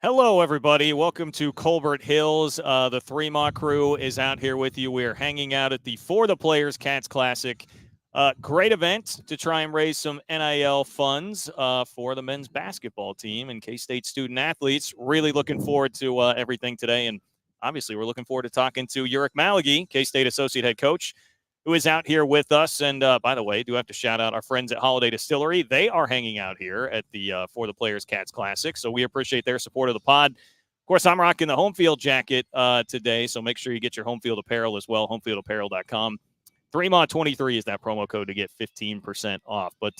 Hello, everybody. Welcome to Colbert Hills. The Three Ma crew is out here with you. We are hanging out at the For the Players Cats Classic. Great event to try and raise some NIL funds for the men's basketball team and K-State student athletes. Really looking forward to everything today. And obviously, we're looking forward to talking to Uric Malagi, K-State associate head coach, who is out here with us. And by the way, do have to shout out our friends at Holiday Distillery. They are hanging out here at the For the Players Cats Classic, so we appreciate their support of the pod. Of course, I'm rocking the home field jacket today, so make sure you get your home field apparel as well, homefieldapparel.com. 3MOD23 is that promo code to get 15% off. But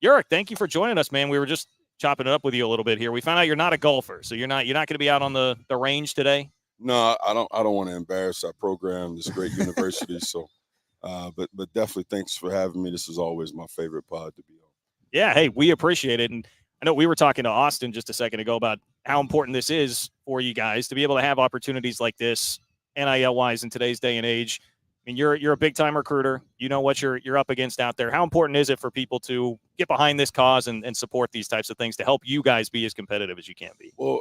Uric, thank you for joining us, man. We were just chopping it up with you a little bit here. We found out you're not a golfer, so you're not going to be out on the range today? No, I don't want to embarrass our program, this great university, so – but definitely thanks for having me. This is always my favorite pod to be on. Yeah, hey, we appreciate it. And I know we were talking to Austin just a second ago about how important this is for you guys to be able to have opportunities like this, NIL-wise, in today's day and age. I mean, you're a big-time recruiter. You know what you're up against out there. How important is it for people to get behind this cause and support these types of things to help you guys be as competitive as you can be? Well,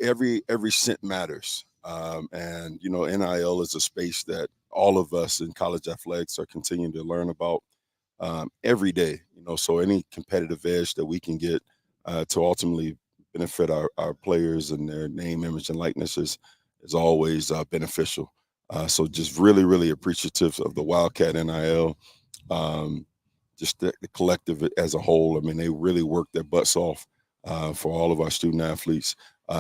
every cent matters. And, you know, NIL is a space that all of us in college athletics are continuing to learn about every day, you know, so any competitive edge that we can get to ultimately benefit our players and their name, image, and likeness is always beneficial. So just really, really appreciative of the Wildcat NIL, just the collective as a whole. I mean, they really work their butts off for all of our student athletes.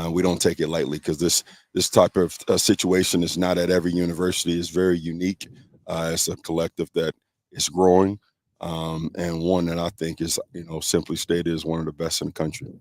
We don't take it lightly because this type of situation is not at every university. It's very unique. It's a collective that is growing and one that I think is, you know, simply stated, is one of the best in the country.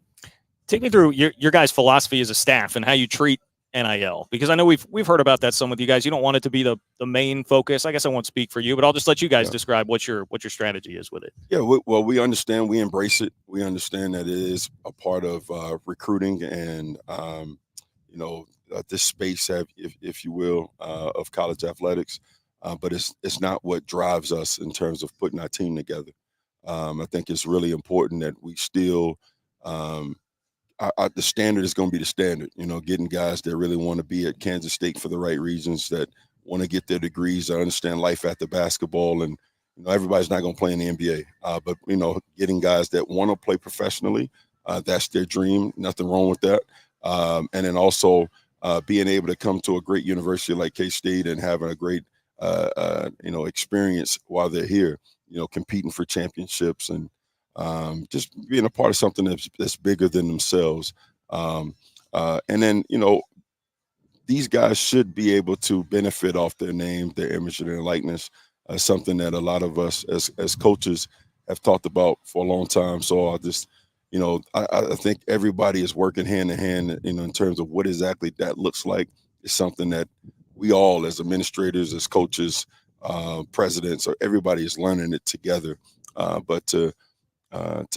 Take me through your guys' philosophy as a staff and how you treat NIL, because I know we've heard about that some with you guys. You don't want it to be the main focus. I guess I won't speak for you, but I'll just let you guys describe what your strategy is with it. Yeah, well, we understand, we embrace it. We understand that it is a part of recruiting and you know, this space, if you will, of college athletics. But it's not what drives us in terms of putting our team together. I think it's really important that we still the standard is going to be the standard, you know, getting guys that really want to be at Kansas State for the right reasons, that want to get their degrees, that understand life after basketball. And, you know, everybody's not going to play in the NBA, but, you know, getting guys that want to play professionally, that's their dream. Nothing wrong with that. And then also being able to come to a great university like K-State and having a great, you know, experience while they're here, you know, competing for championships and, just being a part of something that's bigger than themselves. And then, you know, these guys should be able to benefit off their name, their image, and their likeness, something that a lot of us as coaches have talked about for a long time. So I just, you know, I think everybody is working hand in hand, you know, in terms of what exactly that looks like. It's something that we all, as administrators, as coaches, presidents, or everybody is learning it together. But to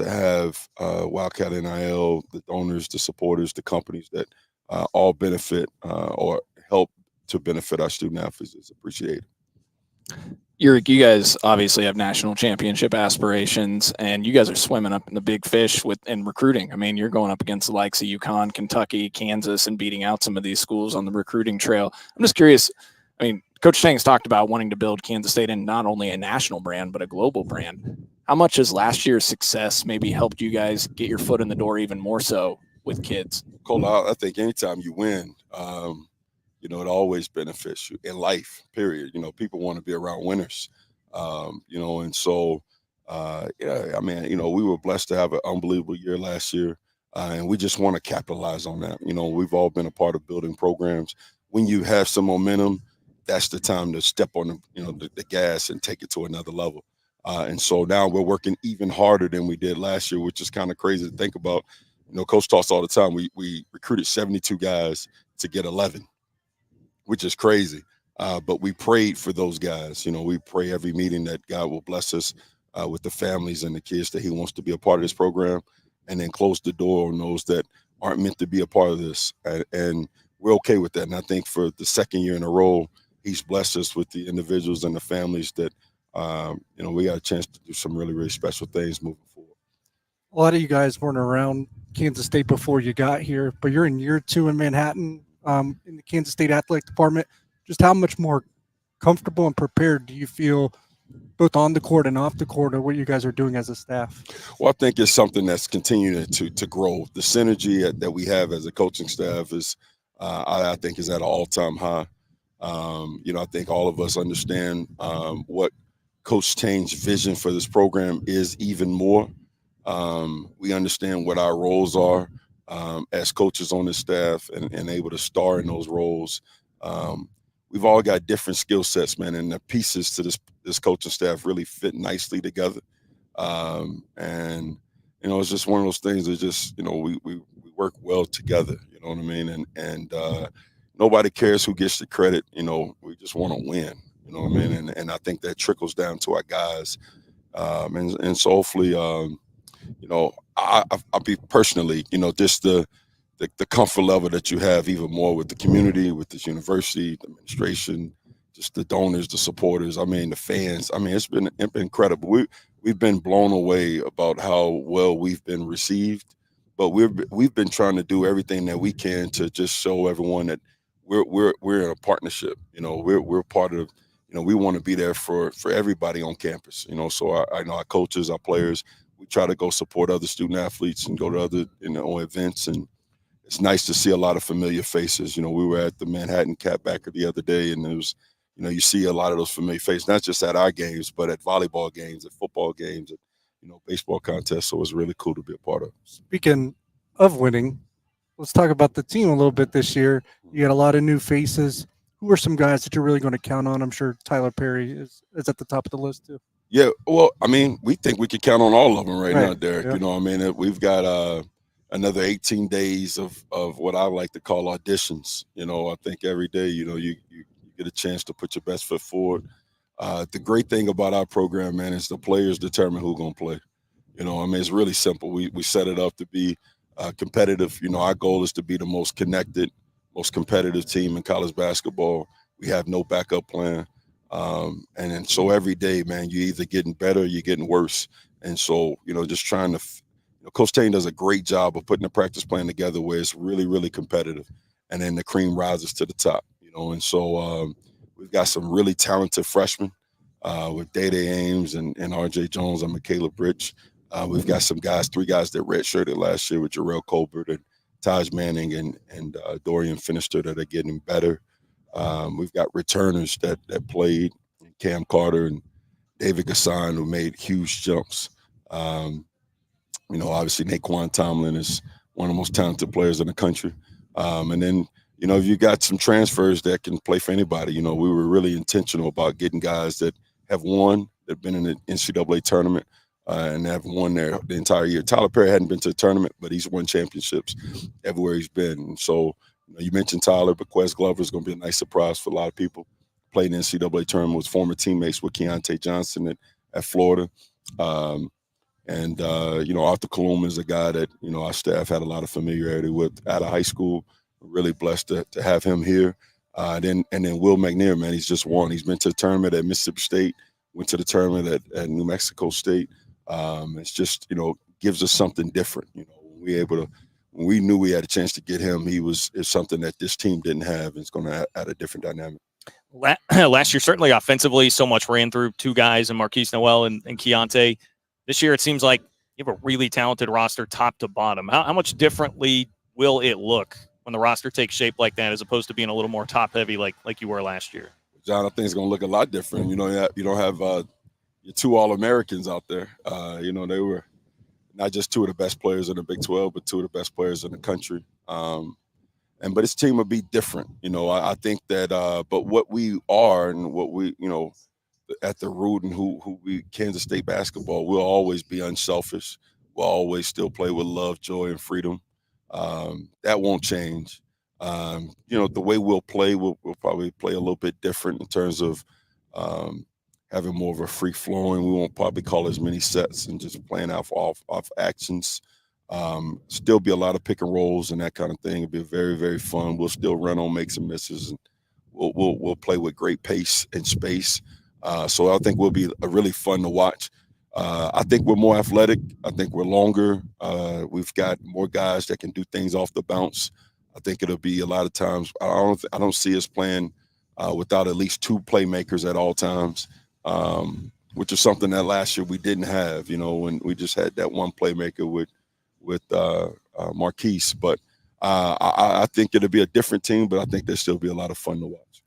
have Wildcat NIL, the donors, the supporters, the companies that all benefit or help to benefit our student athletes is appreciated. Uric, you guys obviously have national championship aspirations, and you guys are swimming up in the big fish in recruiting. I mean, you're going up against the likes of UConn, Kentucky, Kansas, and beating out some of these schools on the recruiting trail. I'm just curious. I mean, Coach Tang's talked about wanting to build Kansas State in not only a national brand, but a global brand. How much has last year's success maybe helped you guys get your foot in the door even more so with kids? Cole, I think anytime you win, you know, it always benefits you in life, period. You know, people want to be around winners, you know, and so, yeah, I mean, you know, we were blessed to have an unbelievable year last year, and we just want to capitalize on that. You know, we've all been a part of building programs. When you have some momentum, that's the time to step on the, you know, the gas and take it to another level. And so now we're working even harder than we did last year, which is kind of crazy to think about. You know, Coach talks all the time. We recruited 72 guys to get 11, which is crazy. But we prayed for those guys. You know, we pray every meeting that God will bless us with the families and the kids that he wants to be a part of this program, and then close the door on those that aren't meant to be a part of this. And we're okay with that. And I think for the second year in a row, he's blessed us with the individuals and the families that, you know, we got a chance to do some really, really special things moving forward. a lot of you guys weren't around Kansas State before you got here, but you're in year 2 in Manhattan in the Kansas State athletic department. Just how much more comfortable and prepared do you feel both on the court and off the court of what you guys are doing as a staff? Well, I think it's something that's continuing to grow. The synergy that we have as a coaching staff is, I think, is at an all-time high. I think all of us understand what Coach Tang's vision for this program is even more. We understand what our roles are as coaches on this staff and able to star in those roles. We've all got different skill sets, man, and the pieces to this coaching staff really fit nicely together. It's just one of those things that just, we work well together, you know what I mean? And nobody cares who gets the credit, we just want to win, you know what I mean? And I think that trickles down to our guys. So hopefully, I'll be personally, just the comfort level that you have even more with the community, with this university, the administration, just the donors, the supporters, the fans. It's been incredible. We've been blown away about how well we've been received, but we've been trying to do everything that we can to just show everyone that we're in a partnership. We're part of, we want to be there for everybody on campus. So I know our coaches, our players, we try to go support other student athletes and go to other events, and it's nice to see a lot of familiar faces. We were at the Manhattan Catbacker the other day, and it was, you see a lot of those familiar faces, not just at our games, but at volleyball games, at football games, at baseball contests. So it's really cool to be a part of. Speaking of winning, let's talk about the team a little bit this year. You got a lot of new faces. Who are some guys that you're really going to count on? I'm sure Tyler Perry is at the top of the list too. Yeah, well, we think we can count on all of them right now, Derek. Yeah. We've got another 18 days of what I like to call auditions. I think every day, you get a chance to put your best foot forward. The great thing about our program, man, is the players determine who's going to play. It's really simple. We set it up to be competitive. Our goal is to be the most connected, most competitive team in college basketball. We have no backup plan. And so every day, man, you're either getting better or you're getting worse. And so, just trying to, Coach Tang does a great job of putting a practice plan together where it's really, really competitive. And then the cream rises to the top, And so we've got some really talented freshmen with Day-Day Ames and R.J. Jones and Caleb Rich. We've got some guys, 3 guys that redshirted last year with Jerome Colbert and Taj Manning and Dorian Finister that are getting better. We've got returners that played, Cam Carter and David Gasson, who made huge jumps. Obviously Naquan Tomlin is one of the most talented players in the country. And then, you got some transfers that can play for anybody. We were really intentional about getting guys that have won, that have been in the NCAA tournament, and have won there the entire year. Tyler Perry hadn't been to the tournament, but he's won championships everywhere he's been. And so, you mentioned Tyler, but Quez Glover is going to be a nice surprise for a lot of people. Played in the NCAA tournament, was former teammates with Keontae Johnson at Florida. Arthur Kaluma is a guy that, our staff had a lot of familiarity with out of high school. We're really blessed to have him here. Then Will McNair, man, he's just won. He's been to the tournament at Mississippi State, went to the tournament at New Mexico State. It's just, gives us something different. When we knew we had a chance to get him, it's something that this team didn't have. It's going to add a different dynamic. Last year, certainly offensively, so much ran through 2 guys, and Marquise Noel and Keontae. This year, it seems like you have a really talented roster top to bottom. How much differently will it look when the roster takes shape like that, as opposed to being a little more top heavy like you were last year? John, I think it's going to look a lot different. You don't have your 2 All-Americans out there. They were not just 2 of the best players in the Big 12, but 2 of the best players in the country. But his team will be different. I think that, but what we are and what we, at the root and who we, Kansas State basketball, we'll always be unselfish. We'll always still play with love, joy, and freedom. That won't change. The way we'll play, we'll probably play a little bit different in terms of having more of a free flowing. We won't probably call as many sets and just playing off actions. Still be a lot of pick and rolls and that kind of thing. It'll be very, very fun. We'll still run on makes and misses, and we'll play with great pace and space. So I think we'll be really fun to watch. I think we're more athletic. I think we're longer. We've got more guys that can do things off the bounce. I think it'll be a lot of times. I don't see us playing without at least two playmakers at all times, which is something that last year we didn't have. When we just had that one playmaker with Marquise. But I think it'll be a different team. But I think there'll still be a lot of fun to watch.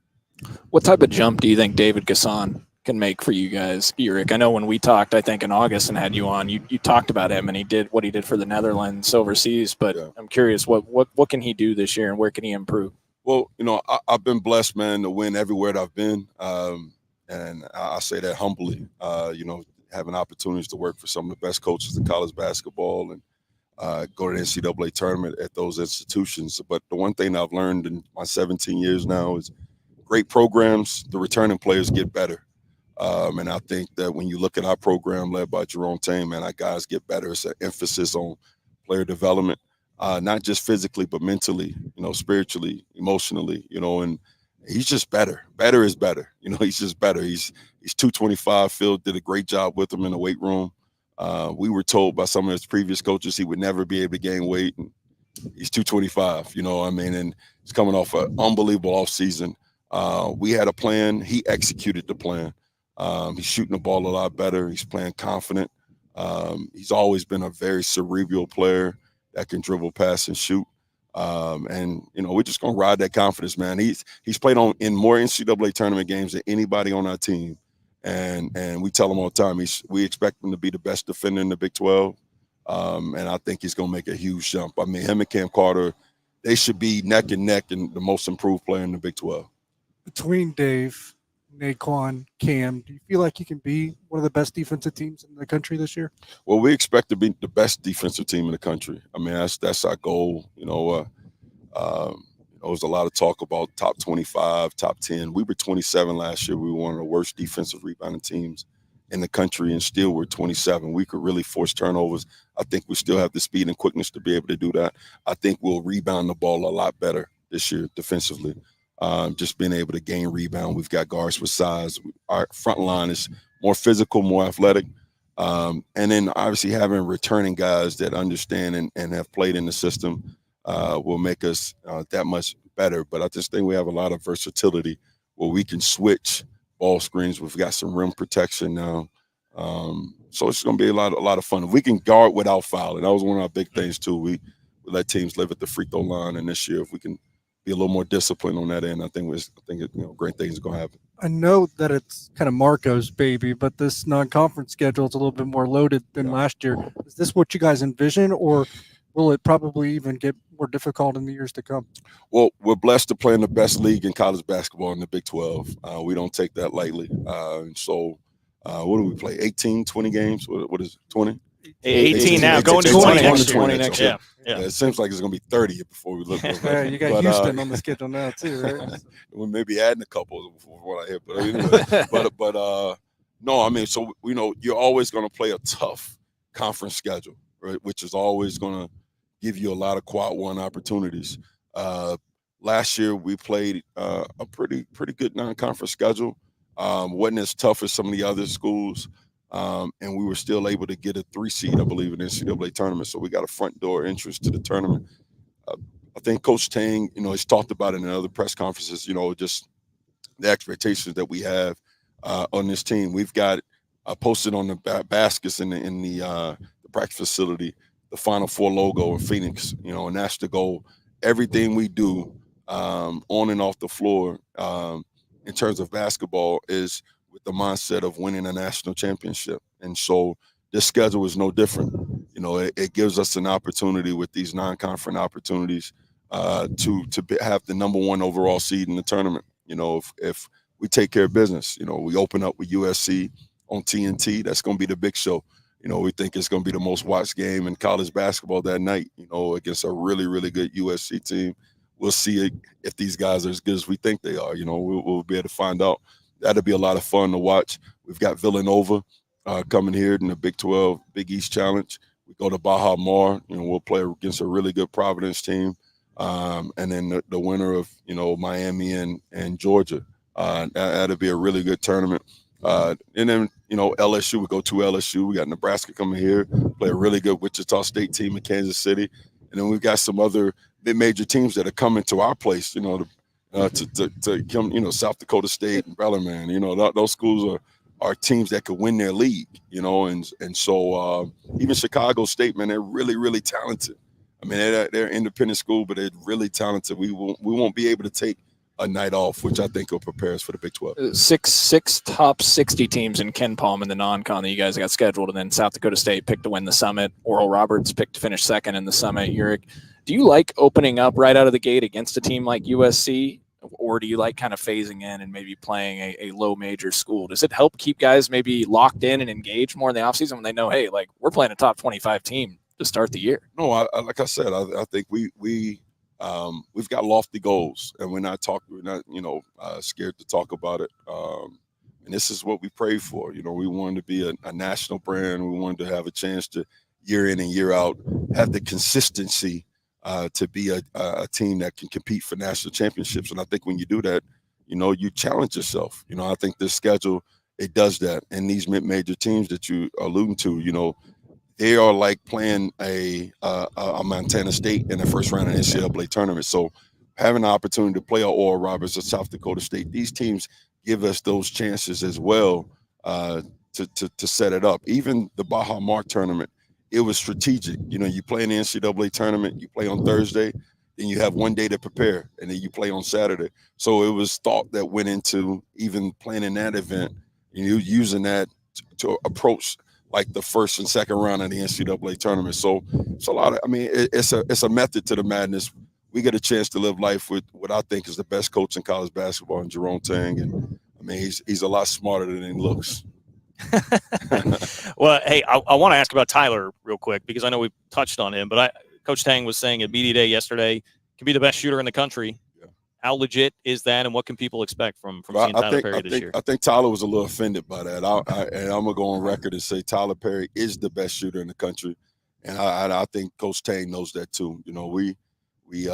What type of jump do you think David Gasson can make for you guys, Eric? I know when we talked, I think in August and had you on, you talked about him and he did what he did for the Netherlands overseas. But yeah. I'm curious, what can he do this year and where can he improve? Well, I've been blessed, man, to win everywhere that I've been. And I say that humbly, having opportunities to work for some of the best coaches in college basketball and go to the NCAA tournament at those institutions. But the one thing I've learned in my 17 years now is great programs, the returning players get better. And I think that when you look at our program led by Jerome, Tang, man, our guys get better. It's an emphasis on player development, not just physically, but mentally, spiritually, emotionally, and he's just better. Better is better. He's just better. He's 225. Phil did a great job with him in the weight room. We were told by some of his previous coaches he would never be able to gain weight. And he's 225, and he's coming off an unbelievable offseason. We had a plan. He executed the plan. He's shooting the ball a lot better. He's playing confident. He's always been a very cerebral player that can dribble, pass, and shoot. We're just gonna ride that confidence, man. He's played in more NCAA tournament games than anybody on our team, and we tell him all the time we expect him to be the best defender in the Big 12, and I think he's gonna make a huge jump. I mean, him and Cam Carter, they should be neck and neck and the most improved player in the Big 12. Between Dave, Naquan, Cam, do you feel like you can be one of the best defensive teams in the country this year? Well, we expect to be the best defensive team in the country. I mean, that's our goal. There's a lot of talk about top 25, top 10. We were 27 last year. We were one of the worst defensive rebounding teams in the country, and still we're 27. We could really force turnovers. I think we still have the speed and quickness to be able to do that. I think we'll rebound the ball a lot better this year defensively. Just being able to gain rebound. We've got guards with size. Our front line is more physical, more athletic. And then obviously having returning guys that understand and have played in the system will make us that much better. But I just think we have a lot of versatility where we can switch ball screens. We've got some rim protection now. So it's going to be a lot of fun. If we can guard without fouling, that was one of our big things too. We let teams live at the free throw line. And this year, if we can be a little more disciplined on that end, I think great things are going to happen. I know that it's kind of Marco's baby, but this non-conference schedule is a little bit more loaded than last year. Is this what you guys envision, or will it probably even get more difficult in the years to come? Well, we're blessed to play in the best league in college basketball in the Big 12. We don't take that lightly. What do we play? 18, 20 games? What is it, 20? 18 now, 18, going to 20 20 next year. Yeah, it seems like it's going to be 30 before we look. Yeah, you got Houston on the schedule now too, right? We may be adding a couple before what I hear, but anyway, no, I mean, so you're always going to play a tough conference schedule, right? Which is always going to give you a lot of quad one opportunities. Last year we played a pretty good non-conference schedule. Wasn't as tough as some of the other schools. And we were still able to get a 3 seed, I believe, in the NCAA tournament. So we got a front door entrance to the tournament. I think Coach Tang, he's talked about it in other press conferences, just the expectations that we have on this team. We've got posted on the baskets in the practice facility, the Final Four logo in Phoenix, and that's the goal. Everything we do on and off the floor in terms of basketball is with the mindset of winning a national championship. And so this schedule is no different. It gives us an opportunity with these non-conference opportunities to have the number 1 overall seed in the tournament. If we take care of business, we open up with USC on TNT, that's going to be the big show. We think it's going to be the most watched game in college basketball that night, against a really, really good USC team. We'll see if these guys are as good as we think they are. We'll be able to find out. That'll be a lot of fun to watch. We've got Villanova coming here in the Big 12 Big East Challenge. We go to Baja Mar, we'll play against a really good Providence team. And then the winner of, Miami and Georgia. That'll be a really good tournament. And then LSU. We go to LSU. We got Nebraska coming here, play a really good Wichita State team in Kansas City, and then we've got some other mid-major teams that are coming to our place. To come. South Dakota State and Bellarmine. Those schools are teams that could win their league. And so even Chicago State, man, they're really, really talented. I mean, they're an independent school, but they're really talented. We won't be able to take a night off, which I think will prepare us for the Big 12. Six top 60 teams in Ken Palm in the non-con that you guys got scheduled, and then South Dakota State picked to win the Summit. Oral Roberts picked to finish second in the Summit. Uric, do you like opening up right out of the gate against a team like USC, or do you like kind of phasing in and maybe playing a low major school? Does it help keep guys maybe locked in and engaged more in the offseason when they know, hey, like we're playing a top 25 team to start the year? No, like I said, I think we've got lofty goals, and we're not scared to talk about it. And this is what we pray for. We wanted to be a national brand. We wanted to have a chance to year in and year out have the consistency to be a team that can compete for national championships. And I think when you do that, you challenge yourself. I think this schedule, it does that. And these mid-major teams that you alluding to, they are like playing a Montana State in the first round of the NCAA tournament. So having the opportunity to play a Oral Roberts or South Dakota State, these teams give us those chances as well to set it up. Even the Baja Mark tournament, it was strategic. You play in the NCAA tournament, you play on Thursday, then you have one day to prepare, and then you play on Saturday. So it was thought that went into even planning that event, using that to approach like the first and second round of the NCAA tournament. So it's a lot of, it's a method to the madness. We get a chance to live life with what I think is the best coach in college basketball, in Jerome Tang. And he's a lot smarter than he looks. Well, hey, I want to ask about Tyler real quick because I know we've touched on him, but Coach Tang was saying at BD Day yesterday, can be the best shooter in the country. Yeah. How legit is that, and what can people expect from seeing Tyler Perry this year? I think Tyler was a little offended by that. And I'm going to go on record and say Tyler Perry is the best shooter in the country. And I think Coach Tang knows that too. We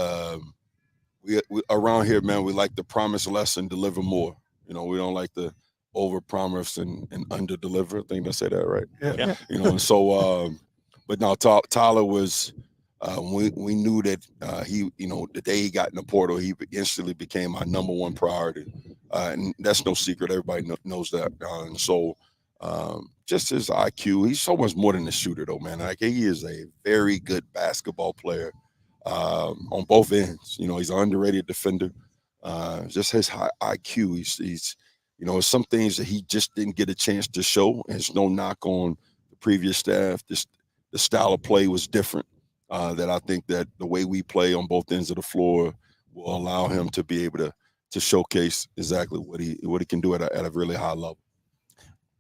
around here, man, we like to promise less and deliver more. We don't like to over promise and under deliver. I think I say that right. Yeah. And so, but no, Tyler was. We knew that he, the day he got in the portal, he instantly became our number one priority, and that's no secret. Everybody knows that. And so, just his IQ, he's so much more than a shooter, though, man. Like he is a very good basketball player on both ends. He's an underrated defender. Just his high IQ. He's some things that he just didn't get a chance to show. There's no knock on the previous staff. The style of play was different. That I think that the way we play on both ends of the floor will allow him to be able to showcase exactly what he can do at a really high level.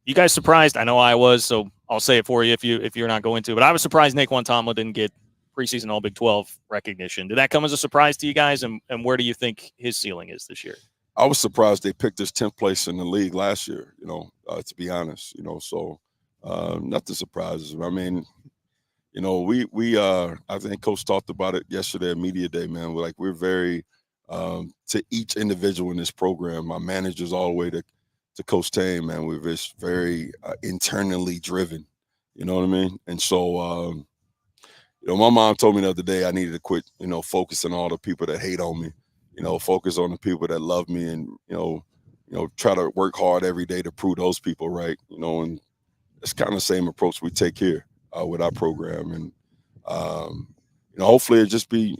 You guys surprised? I know I was, so I'll say it for you if you're not going to. But I was surprised Naquan Tomlin didn't get preseason All Big 12 recognition. Did that come as a surprise to you guys? And where do you think his ceiling is this year? I was surprised they picked us 10th place in the league last year. To be honest, so nothing surprises me. I think Coach talked about it yesterday at Media Day, man. We're very, to each individual in this program, my managers all the way to Coach Tang, man, we're just very internally driven, you know what I mean? And so, my mom told me the other day I needed to quit, focusing on all the people that hate on me, focus on the people that love me and, try to work hard every day to prove those people right, and it's kind of the same approach we take here. With our program, and hopefully it just be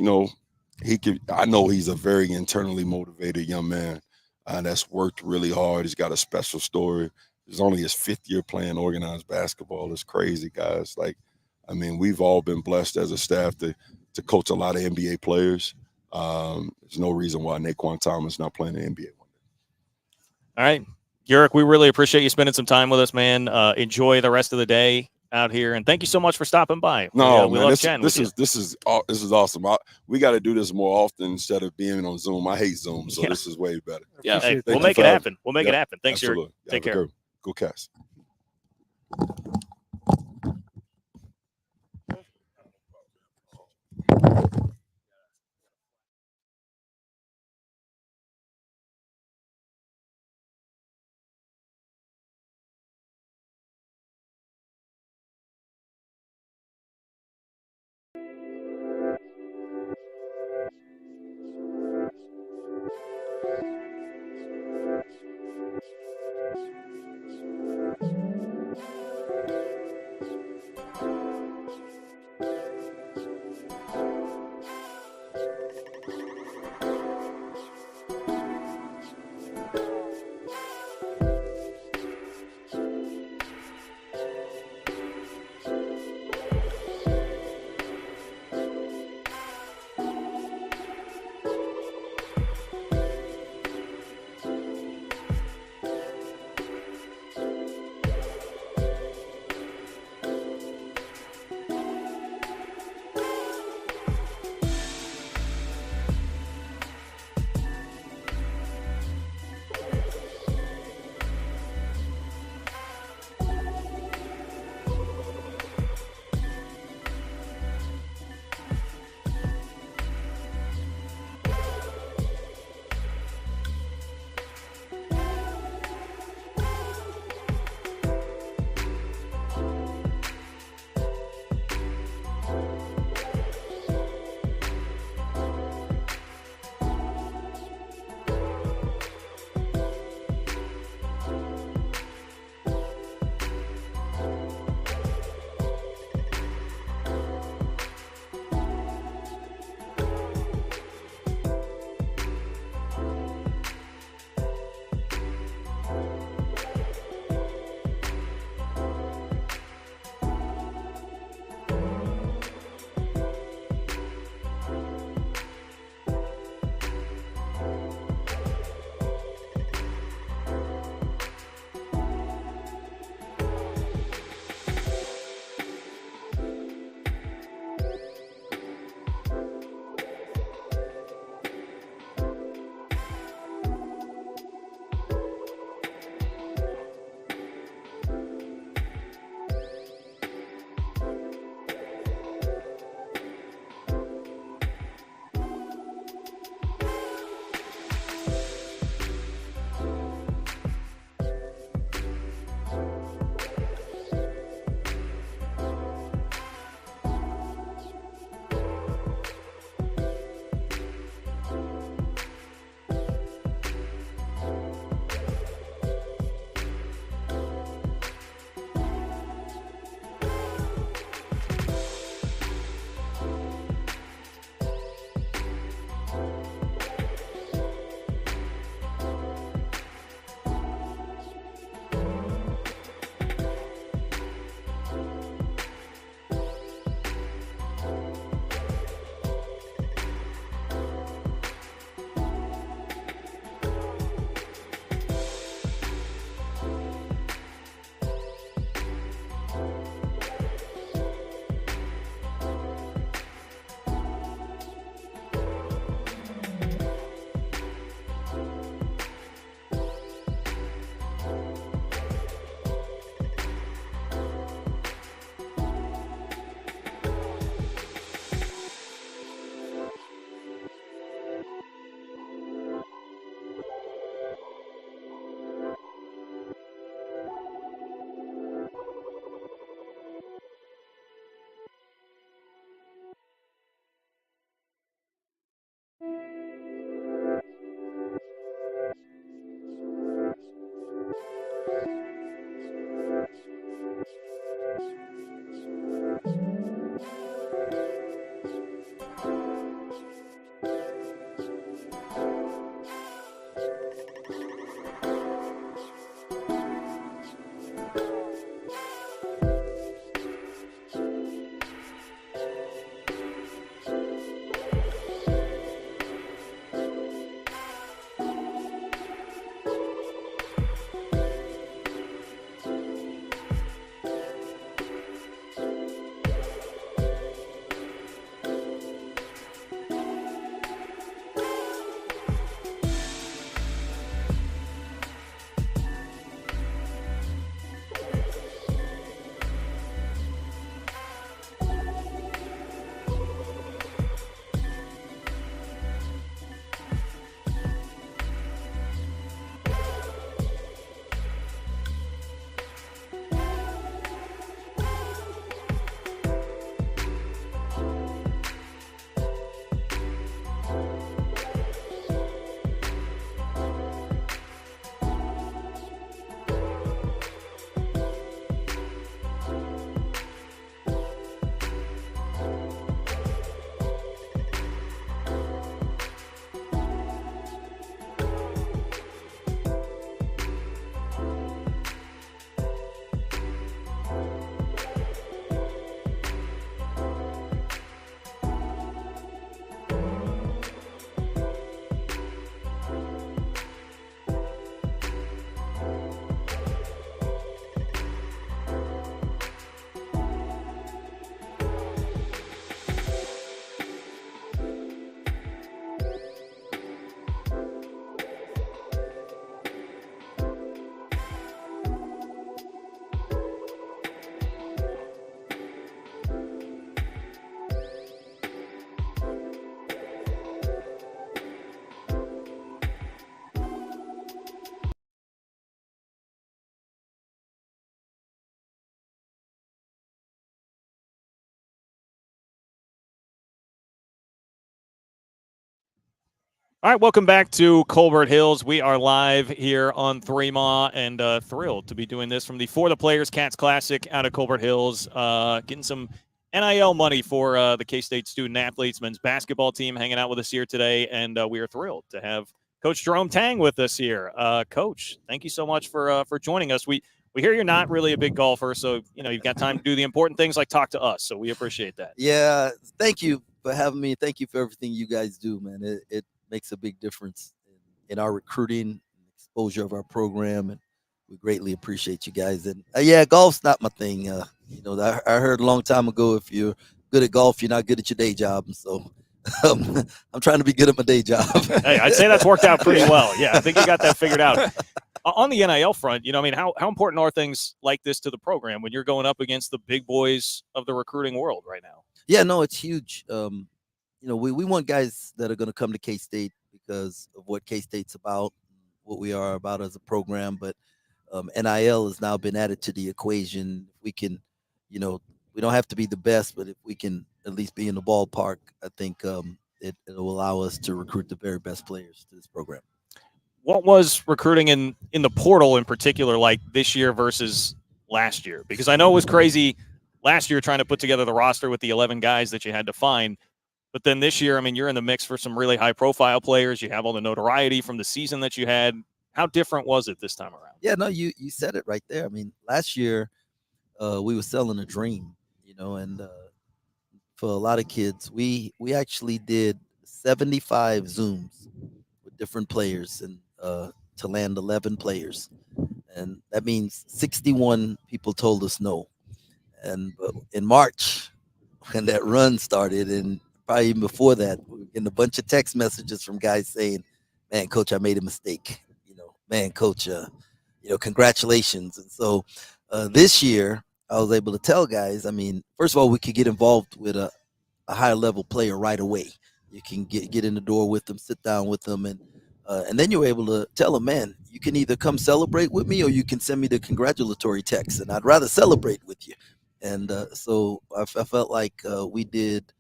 I know he's a very internally motivated young man that's worked really hard. He's got a special story. It's only his 5th year playing organized basketball. It's crazy, guys. We've all been blessed as a staff to coach a lot of NBA players. There's no reason why Naquan Tomlin's not playing the NBA one day. All right, Uric, we really appreciate you spending some time with us, man. Enjoy the rest of the day out here, and thank you so much for stopping by. No, we man, love chatting with you. This is awesome. We got to do this more often instead of being on Zoom. I hate Zoom, so This is way better. Yeah, hey, we'll make it happen. We'll make it happen. Thanks, Uric. Take care. Go Cats. All right, welcome back to Colbert Hills. We are live here on 3MA and thrilled to be doing this from the For the Players Cats Classic out of Colbert Hills. Getting some NIL money for the K-State student athletes men's basketball team hanging out with us here today, and we are thrilled to have Coach Jerome Tang with us here. Coach, thank you so much for joining us. We hear you're not really a big golfer, so you've got time to do the important things like talk to us, so we appreciate that. Yeah, thank you for having me. Thank you for everything you guys do, man. It makes a big difference in our recruiting, exposure of our program, and we greatly appreciate you guys. And yeah, golf's not my thing. I heard a long time ago, if you're good at golf, you're not good at your day job. And so I'm trying to be good at my day job. Hey, I'd say that's worked out pretty well. Yeah, I think you got that figured out. On the NIL front, how important are things like this to the program when you're going up against the big boys of the recruiting world right now? Yeah, no, it's huge. We want guys that are going to come to K-State because of what K-State's about, what we are about as a program. But NIL has now been added to the equation. We can, we don't have to be the best, but if we can at least be in the ballpark, I think it will allow us to recruit the very best players to this program. What was recruiting in the portal in particular like this year versus last year? Because I know it was crazy last year trying to put together the roster with the 11 guys that you had to find. But then this year, you're in the mix for some really high-profile players. You have all the notoriety from the season that you had. How different was it this time around? Yeah, no, you said it right there. Last year we were selling a dream, and for a lot of kids, we actually did 75 Zooms with different players and to land 11 players. And that means 61 people told us no. And in March, when that run started, and probably even before that, we were getting a bunch of text messages from guys saying, "Man, coach, I made a mistake. Man, coach, congratulations." And so this year, I was able to tell guys, first of all, we could get involved with a higher level player right away. You can get in the door with them, sit down with them, and then you're able to tell them, "Man, you can either come celebrate with me or you can send me the congratulatory text, and I'd rather celebrate with you." And so I felt like we did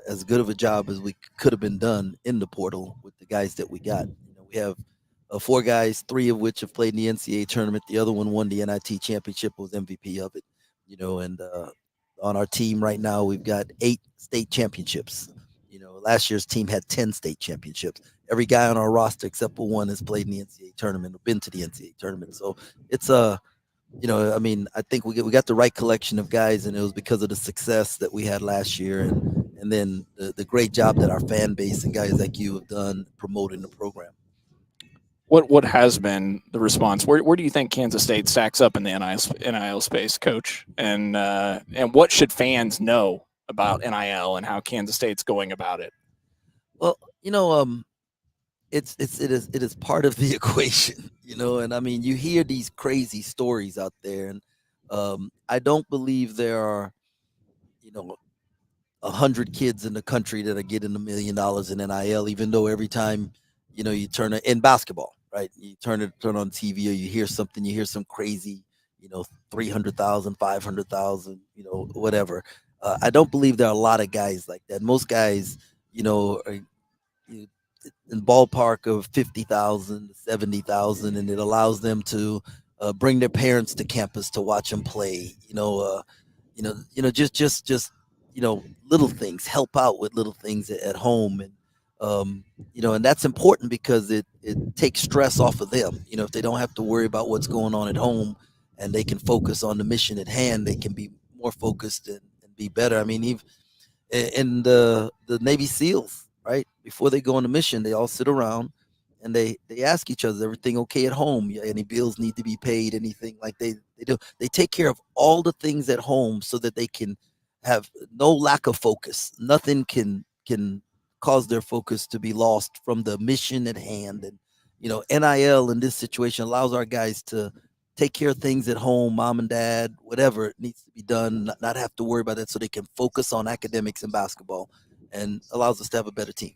as good of a job as we could have been done in the portal with the guys that we got. We have 4 guys, 3 of which have played in the NCAA tournament. The other one won the NIT championship, was MVP of it. And on our team right now, we've got 8 state championships. Last year's team had 10 state championships. Every guy on our roster except for 1 has played in the NCAA tournament or been to the NCAA tournament. So it's I think we got the right collection of guys, and it was because of the success that we had last year, and then the great job that our fan base and guys like you have done promoting the program. What has been the response? Where do you think Kansas State stacks up in the NIL space, Coach? And what should fans know about NIL and how Kansas State's going about it? Well, it is part of the equation, and you hear these crazy stories out there, and I don't believe there are 100 kids in the country that are getting $1 million in NIL, even though every time you turn it in basketball, right? You turn on TV or you hear something, you hear some crazy 300,000, 500,000, whatever. I don't believe there are a lot of guys like that. Most guys are in ballpark of 50,000 to 70,000, and it allows them to bring their parents to campus to watch them play. Just little things, help out with little things at home, and and that's important because it takes stress off of them. If they don't have to worry about what's going on at home, and they can focus on the mission at hand, they can be more focused and be better. Even in the Navy SEALs, right? Before they go on a mission, they all sit around and they ask each other, "Is everything okay at home? Any bills need to be paid?" Anything like they do. They take care of all the things at home so that they can have no lack of focus. Nothing can cause their focus to be lost from the mission at hand. And NIL in this situation allows our guys to take care of things at home, mom and dad, whatever it needs to be done, not have to worry about that, so they can focus on academics and basketball, and allows us to have a better team.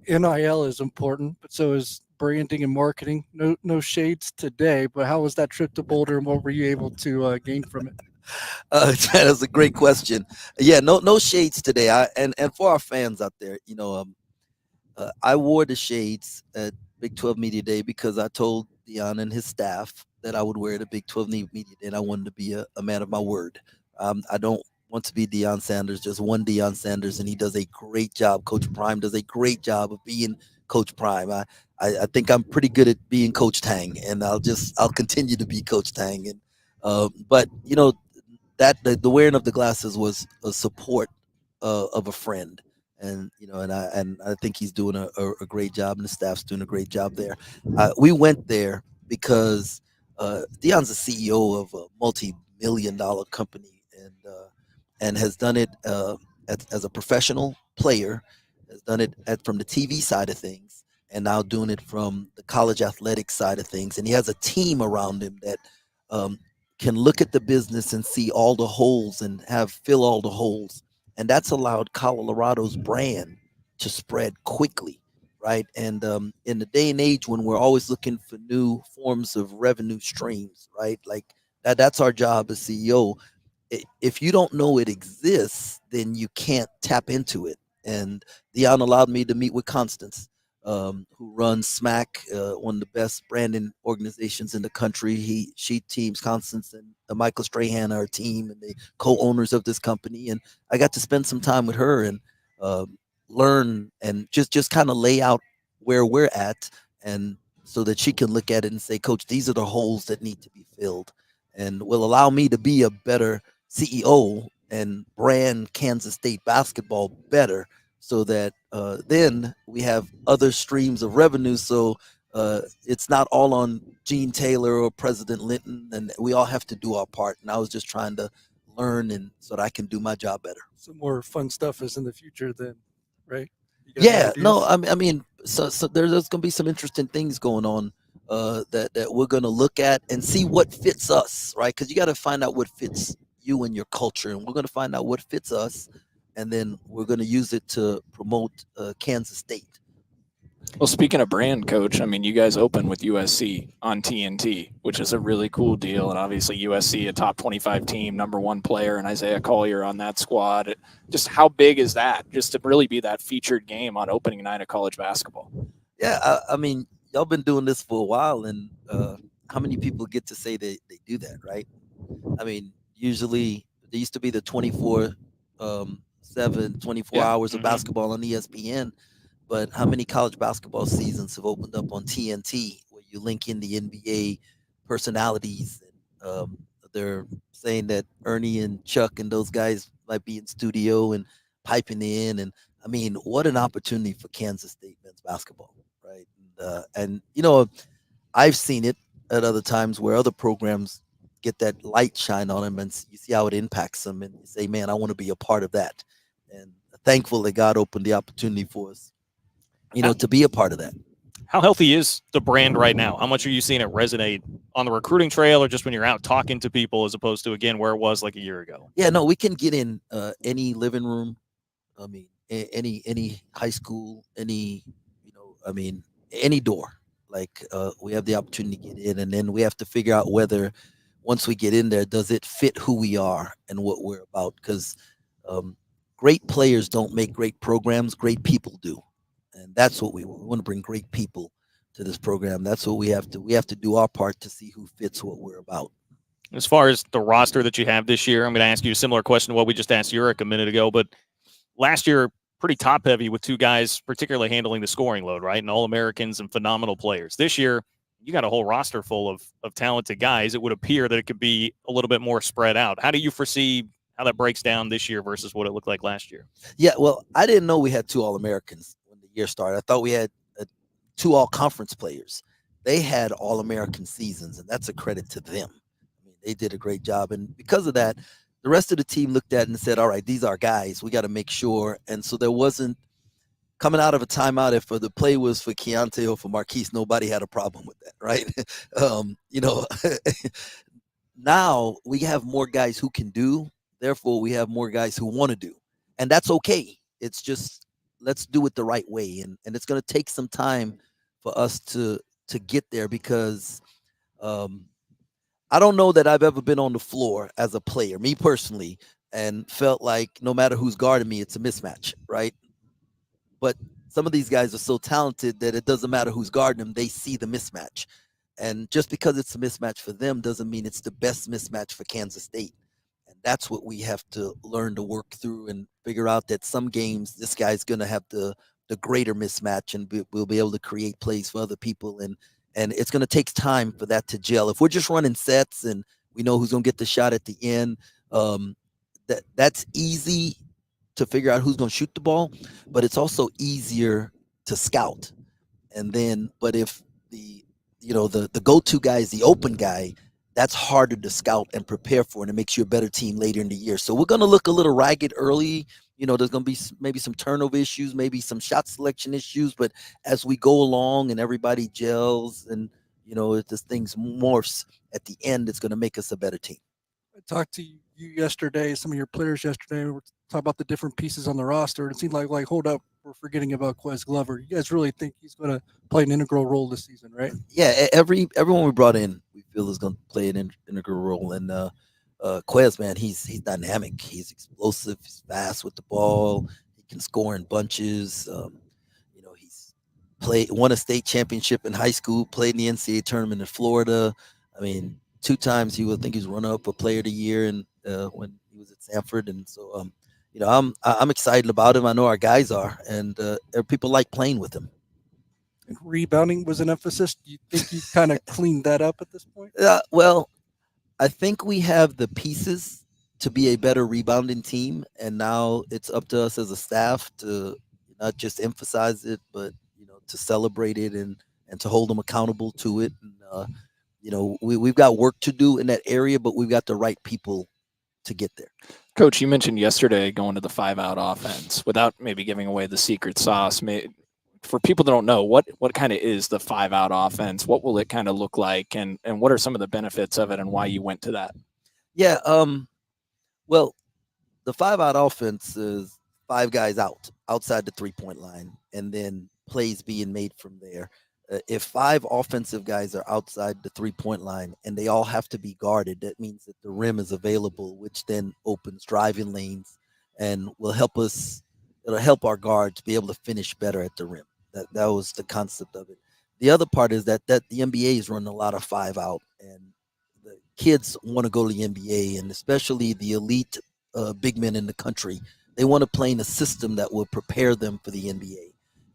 NIL is important, but so is branding and marketing. No shades today, but how was that trip to Boulder, and what were you able to gain from it? That's a great question. Yeah, no shades today. And for our fans out there, I wore the shades at Big 12 Media Day because I told Deion and his staff that I would wear the Big 12 Media Day, and I wanted to be a man of my word. I don't want to be Deion Sanders, just one Deion Sanders, and he does a great job. Coach Prime does a great job of being Coach Prime. I think I'm pretty good at being Coach Tang, and I'll continue to be Coach Tang. And but you know that the wearing of the glasses was a support of a friend, and I think he's doing a great job, and the staff's doing a great job there. We went there because Deion's the CEO of a multi-million-dollar company, and has done it as a professional player, has done it from the TV side of things, and now doing it from the college athletics side of things. And he has a team around him that can look at the business and see all the holes and fill all the holes. And that's allowed Colorado's brand to spread quickly, right? And in the day and age when we're always looking for new forms of revenue streams, right? Like that's our job as CEO. If you don't know it exists, then you can't tap into it. And Deion allowed me to meet with Constance, who runs SMAC, one of the best branding organizations in the country. She teams Constance and Michael Strahan, our team, and the co-owners of this company. And I got to spend some time with her and learn and just kind of lay out where we're at, and so that she can look at it and say, Coach, these are the holes that need to be filled, and will allow me to be a better CEO and brand Kansas State basketball better, so that then we have other streams of revenue. So it's not all on Gene Taylor or President Linton, and we all have to do our part. And I was just trying to learn and so that I can do my job better. Some more fun stuff is in the future then, right? You got Yeah, ideas? no, I mean, so there's going to be some interesting things going on that we're going to look at and see what fits us, right? Because you got to find out what fits you and your culture, and we're going to find out what fits us, and then we're going to use it to promote Kansas State. Well, speaking of brand, Coach, I mean, you guys open with USC on TNT, which is a really cool deal. And obviously USC, a top 25 team, #1 player, and Isaiah Collier on that squad. Just how big is that, just to really be that featured game on opening night of college basketball? Yeah, I mean, y'all been doing this for a while, and how many people get to say they do that, right? I mean, usually there used to be the 24 hours of basketball on ESPN. But how many college basketball seasons have opened up on TNT where you link in the NBA personalities? And, they're saying that Ernie and Chuck and those guys might be in studio and piping in. And I mean, what an opportunity for Kansas State men's basketball, right? And I've seen it at other times where other programs get that light shine on them, and you see how it impacts them, and you say, man, I want to be a part of that. And thankful that God opened the opportunity for us, to be a part of that. How healthy is the brand right now? How much are you seeing it resonate on the recruiting trail, or just when you're out talking to people, as opposed to, again, where it was like a year ago? Yeah, no, we can get in any living room. I mean, any high school, any door. Like we have the opportunity to get in, and then we have to figure out whether once we get in there, does it fit who we are and what we're about? Because great players don't make great programs; great people do. And that's what we want. We want to bring great people to this program. That's what we have to. We have to do our part to see who fits what we're about. As far as the roster that you have this year, I'm going to ask you a similar question to what we just asked Uric a minute ago. But last year, pretty top heavy with two guys, particularly handling the scoring load, right? And All-Americans and phenomenal players. This year, you got a whole roster full of talented guys. It would appear that it could be a little bit more spread out. How do you foresee how that breaks down this year versus what it looked like last year? Yeah, well, I didn't know we had two All-Americans when the year started. I thought we had two All-Conference players. They had All-American seasons, and that's a credit to them. I mean, they did a great job. And because of that, the rest of the team looked at it and said, all right, these are guys. We got to make sure. And so there wasn't coming out of a timeout. If the play was for Keontae or for Marquise, nobody had a problem with that, right? Now we have more guys who can do. Therefore, we have more guys who want to do. And that's okay. It's just let's do it the right way. And it's going to take some time for us to get there, because I don't know that I've ever been on the floor as a player, me personally, and felt like no matter who's guarding me, it's a mismatch, right? But some of these guys are so talented that it doesn't matter who's guarding them. They see the mismatch. And just because it's a mismatch for them doesn't mean it's the best mismatch for Kansas State. And that's what we have to learn to work through and figure out that some games this guy's going to have the greater mismatch, and we'll be able to create plays for other people. And it's going to take time for that to gel. If we're just running sets and we know who's going to get the shot at the end, that's easy to figure out who's going to shoot the ball, but it's also easier to scout. And then, but if the go-to guy is the open guy, that's harder to scout and prepare for, and it makes you a better team later in the year. So we're going to look a little ragged early. There's going to be maybe some turnover issues, maybe some shot selection issues, but as we go along and everybody gels and, this things morphs at the end, it's going to make us a better team. I talked to you yesterday, some of your players yesterday. We were talking about the different pieces on the roster. And it seemed like, hold up, we're forgetting about Quez Glover. You guys really think he's going to play an integral role this season, right? Yeah, everyone we brought in, we feel is going to play an integral role. And Quez, man, he's dynamic. He's explosive. He's fast with the ball. He can score in bunches. He's won a state championship in high school, played in the NCAA tournament in Florida. I mean, 2 times he would think he's runner-up for Player of the Year, and when he was at Sanford. And so, I'm excited about him. I know our guys are, and people like playing with him. And rebounding was an emphasis. Do you think you kind of cleaned that up at this point? Well, I think we have the pieces to be a better rebounding team, and now it's up to us as a staff to not just emphasize it, but to celebrate it and to hold them accountable to it. And we've got work to do in that area, but we've got the right people to get there. Coach, you mentioned yesterday going to the 5-out offense without maybe giving away the secret sauce. For people that don't know, what kind of is the 5-out offense? What will it kind of look like, and what are some of the benefits of it, and why you went to that? Yeah, well, the 5-out offense is 5 guys outside the 3-point line, and then plays being made from there. If 5 offensive guys are outside the 3-point line and they all have to be guarded, that means that the rim is available, which then opens driving lanes and will help us. It'll help our guards be able to finish better at the rim. That was the concept of it. The other part is that the NBA is running a lot of 5-out, and the kids want to go to the NBA, and especially the elite big men in the country. They want to play in a system that will prepare them for the NBA.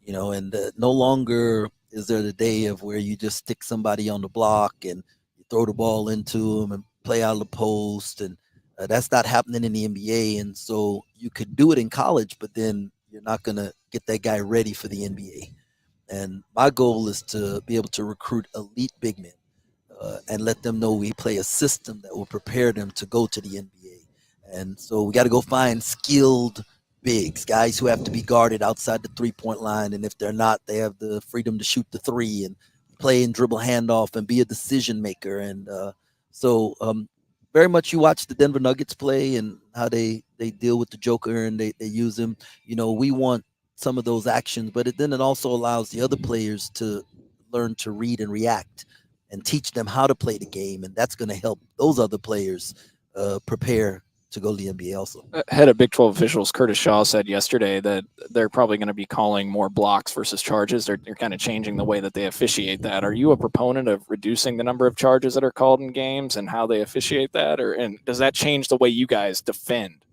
And no longer is there the day of where you just stick somebody on the block and you throw the ball into them and play out of the post, and that's not happening in the NBA. And so you could do it in college, but then you're not going to get that guy ready for the NBA. And my goal is to be able to recruit elite big men and let them know we play a system that will prepare them to go to the NBA. And so we got to go find skilled bigs, guys who have to be guarded outside the 3-point line, and if they're not, they have the freedom to shoot the 3 and play and dribble handoff and be a decision maker. And so very much you watch the Denver Nuggets play and how they deal with the Joker and they use him. We want some of those actions, but then it also allows the other players to learn to read and react and teach them how to play the game, and that's going to help those other players prepare to go to the NBA also. Head of Big 12 officials Curtis Shaw said yesterday that they're probably going to be calling more blocks versus charges. They're kind of changing the way that they officiate that. Are you a proponent of reducing the number of charges that are called in games and how they officiate that, and does that change the way you guys defend?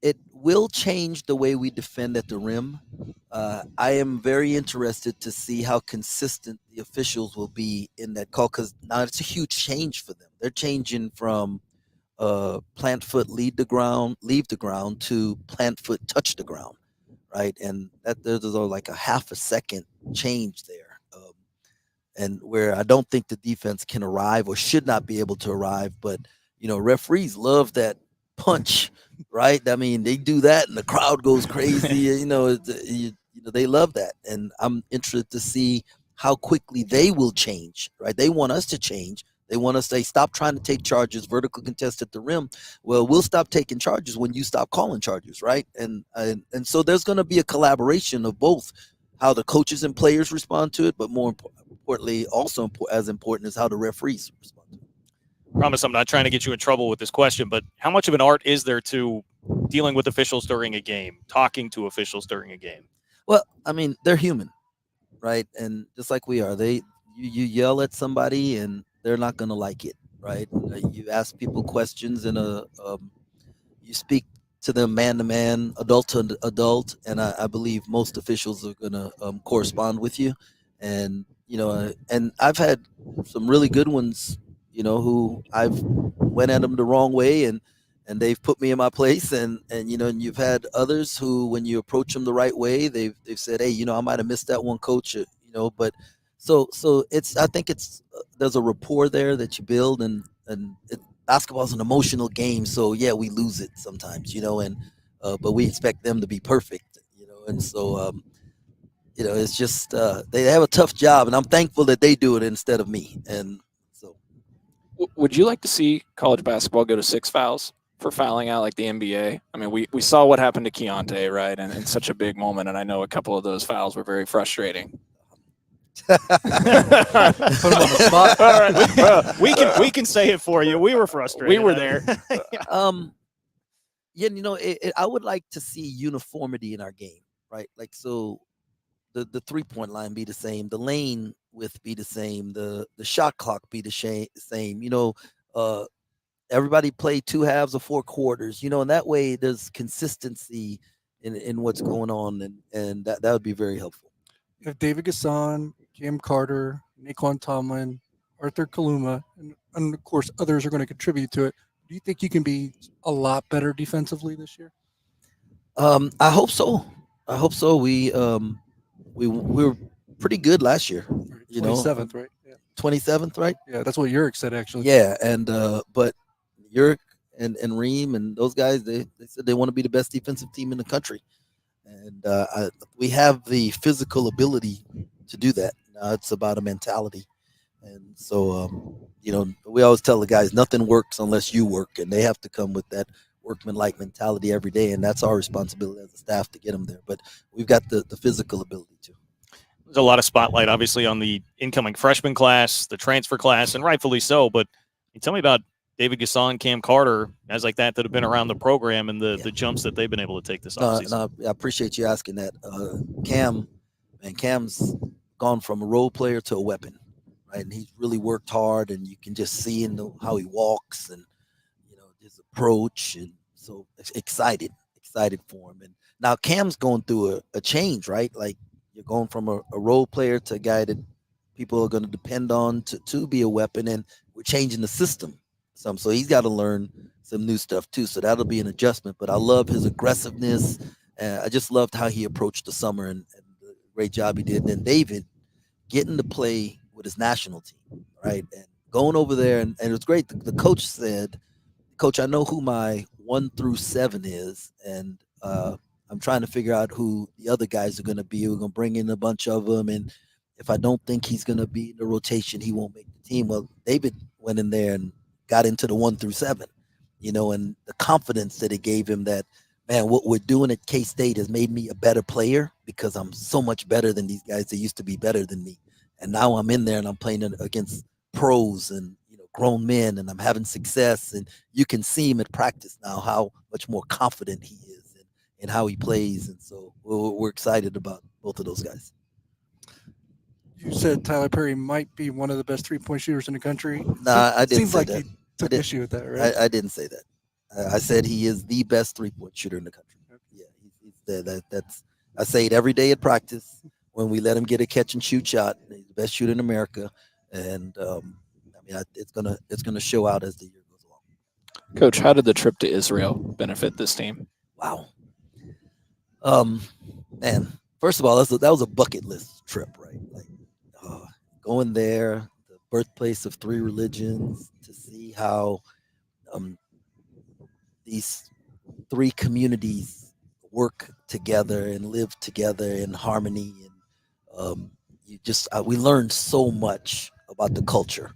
It will change the way we defend at the rim. I am very interested to see how consistent the officials will be in that call, because now it's a huge change for them. They're changing from plant foot leave the ground to plant foot touch the ground, right? And that there's like a half a second change there, and where I don't think the defense can arrive or should not be able to arrive. But referees love that punch, right? I mean, they do that and the crowd goes crazy. They love that, and I'm interested to see how quickly they will change, right? They want us to change. They want us to say, stop trying to take charges, vertical contest at the rim. Well, we'll stop taking charges when you stop calling charges, right? And so there's going to be a collaboration of both how the coaches and players respond to it, but more importantly, also as important is how the referees respond to it. Promise I'm not trying to get you in trouble with this question, but how much of an art is there to dealing with officials during a game, talking to officials during a game? Well, I mean, they're human, right? And just like we are, you yell at somebody and they're not going to like it, right? You ask people questions and you speak to them man to man, adult to adult, and I believe most officials are going to correspond with you. And and I've had some really good ones, who I've went at them the wrong way, and they've put me in my place, and and you've had others who, when you approach them the right way, they've said, hey, I might have missed that one, coach, but so I think there's a rapport there that you build, and basketball is an emotional game, so yeah, we lose it sometimes, and but we expect them to be perfect, and so it's just they have a tough job, and I'm thankful that they do it instead of me. And so, would you like to see college basketball go to 6 fouls for fouling out like the NBA? I mean, we saw what happened to Keontae, right? And in such a big moment, and I know a couple of those fouls were very frustrating. Put him on the spot. All right. We can say it for you. We were frustrated. We were there. I would like to see uniformity in our game, right? Like, so the 3-point line be the same, the lane width be the same, the shot clock be the same. Everybody play 2 halves or 4 quarters, and that way there's consistency in what's going on, and that would be very helpful. If David Gasson, Cam Carter, Naquan Tomlin, Arthur Kaluma, and of course others are going to contribute to it, do you think you can be a lot better defensively this year? I hope so. We were pretty good last year. 27th, right? Yeah. 27th, right? Yeah, that's what Uric said, actually. Yeah, and but Uric and Reem and those guys, they said they want to be the best defensive team in the country, and we have the physical ability to do that. Now it's about a mentality, and so we always tell the guys nothing works unless you work, and they have to come with that workman-like mentality every day, and that's our responsibility as a staff to get them there. But we've got the physical ability too. There's a lot of spotlight, obviously, on the incoming freshman class, the transfer class, and rightfully so. But tell me about David Gasson, Cam Carter, guys like that have been around the program and the jumps that they've been able to take this offseason. No, I appreciate you asking that. Cam's gone from a role player to a weapon, right? And he's really worked hard, and you can just see how he walks and his approach, and so excited for him. And now Cam's going through a change, right? Like, you're going from a role player to a guy that people are going to depend on to be a weapon, and we're changing the system some. So he's got to learn some new stuff too. So that'll be an adjustment. But I love his aggressiveness. I just loved how he approached the summer and the great job he did. And then David getting to play with his national team, right? And going over there, and it was great. The coach said, Coach, I know who my 1 through 7 is, and I'm trying to figure out who the other guys are going to be. We're going to bring in a bunch of them, and if I don't think he's going to be in the rotation, he won't make the team. Well, David went in there and got into the 1 through 7, and the confidence that it gave him that, man, what we're doing at K-State has made me a better player because I'm so much better than these guys that used to be better than me. And now I'm in there and I'm playing against pros and grown men, and I'm having success. And you can see him at practice now how much more confident he is and how he plays. And so we're excited about both of those guys. You said Tyler Perry might be one of the best 3-point shooters in the country. Nah, I didn't Seems say like that. you took issue with that, right? I didn't say that. I said he is the best 3-point shooter in the country. Yeah, that's. I say it every day at practice when we let him get a catch and shoot shot. He's the best shooter in America, and it's gonna show out as the year goes along. Coach, how did the trip to Israel benefit this team? Wow. Man, first of all, that was a bucket list trip, right? Like going there, the birthplace of 3 religions, to see how these 3 communities work together and live together in harmony, and we learned so much about the culture,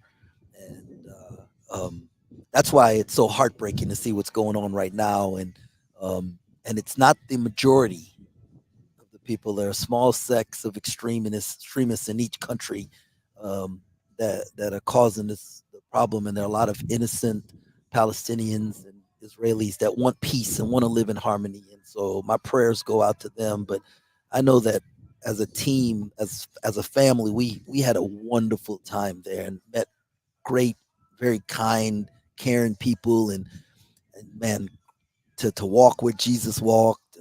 and that's why it's so heartbreaking to see what's going on right now, and it's not the majority of the people. There are small sects of extremists in each country that are causing this problem, and there are a lot of innocent Palestinians and Israelis that want peace and want to live in harmony. And so my prayers go out to them. But I know that as a team, as a family, we had a wonderful time there and met great, very kind, caring people. And man, to walk where Jesus walked,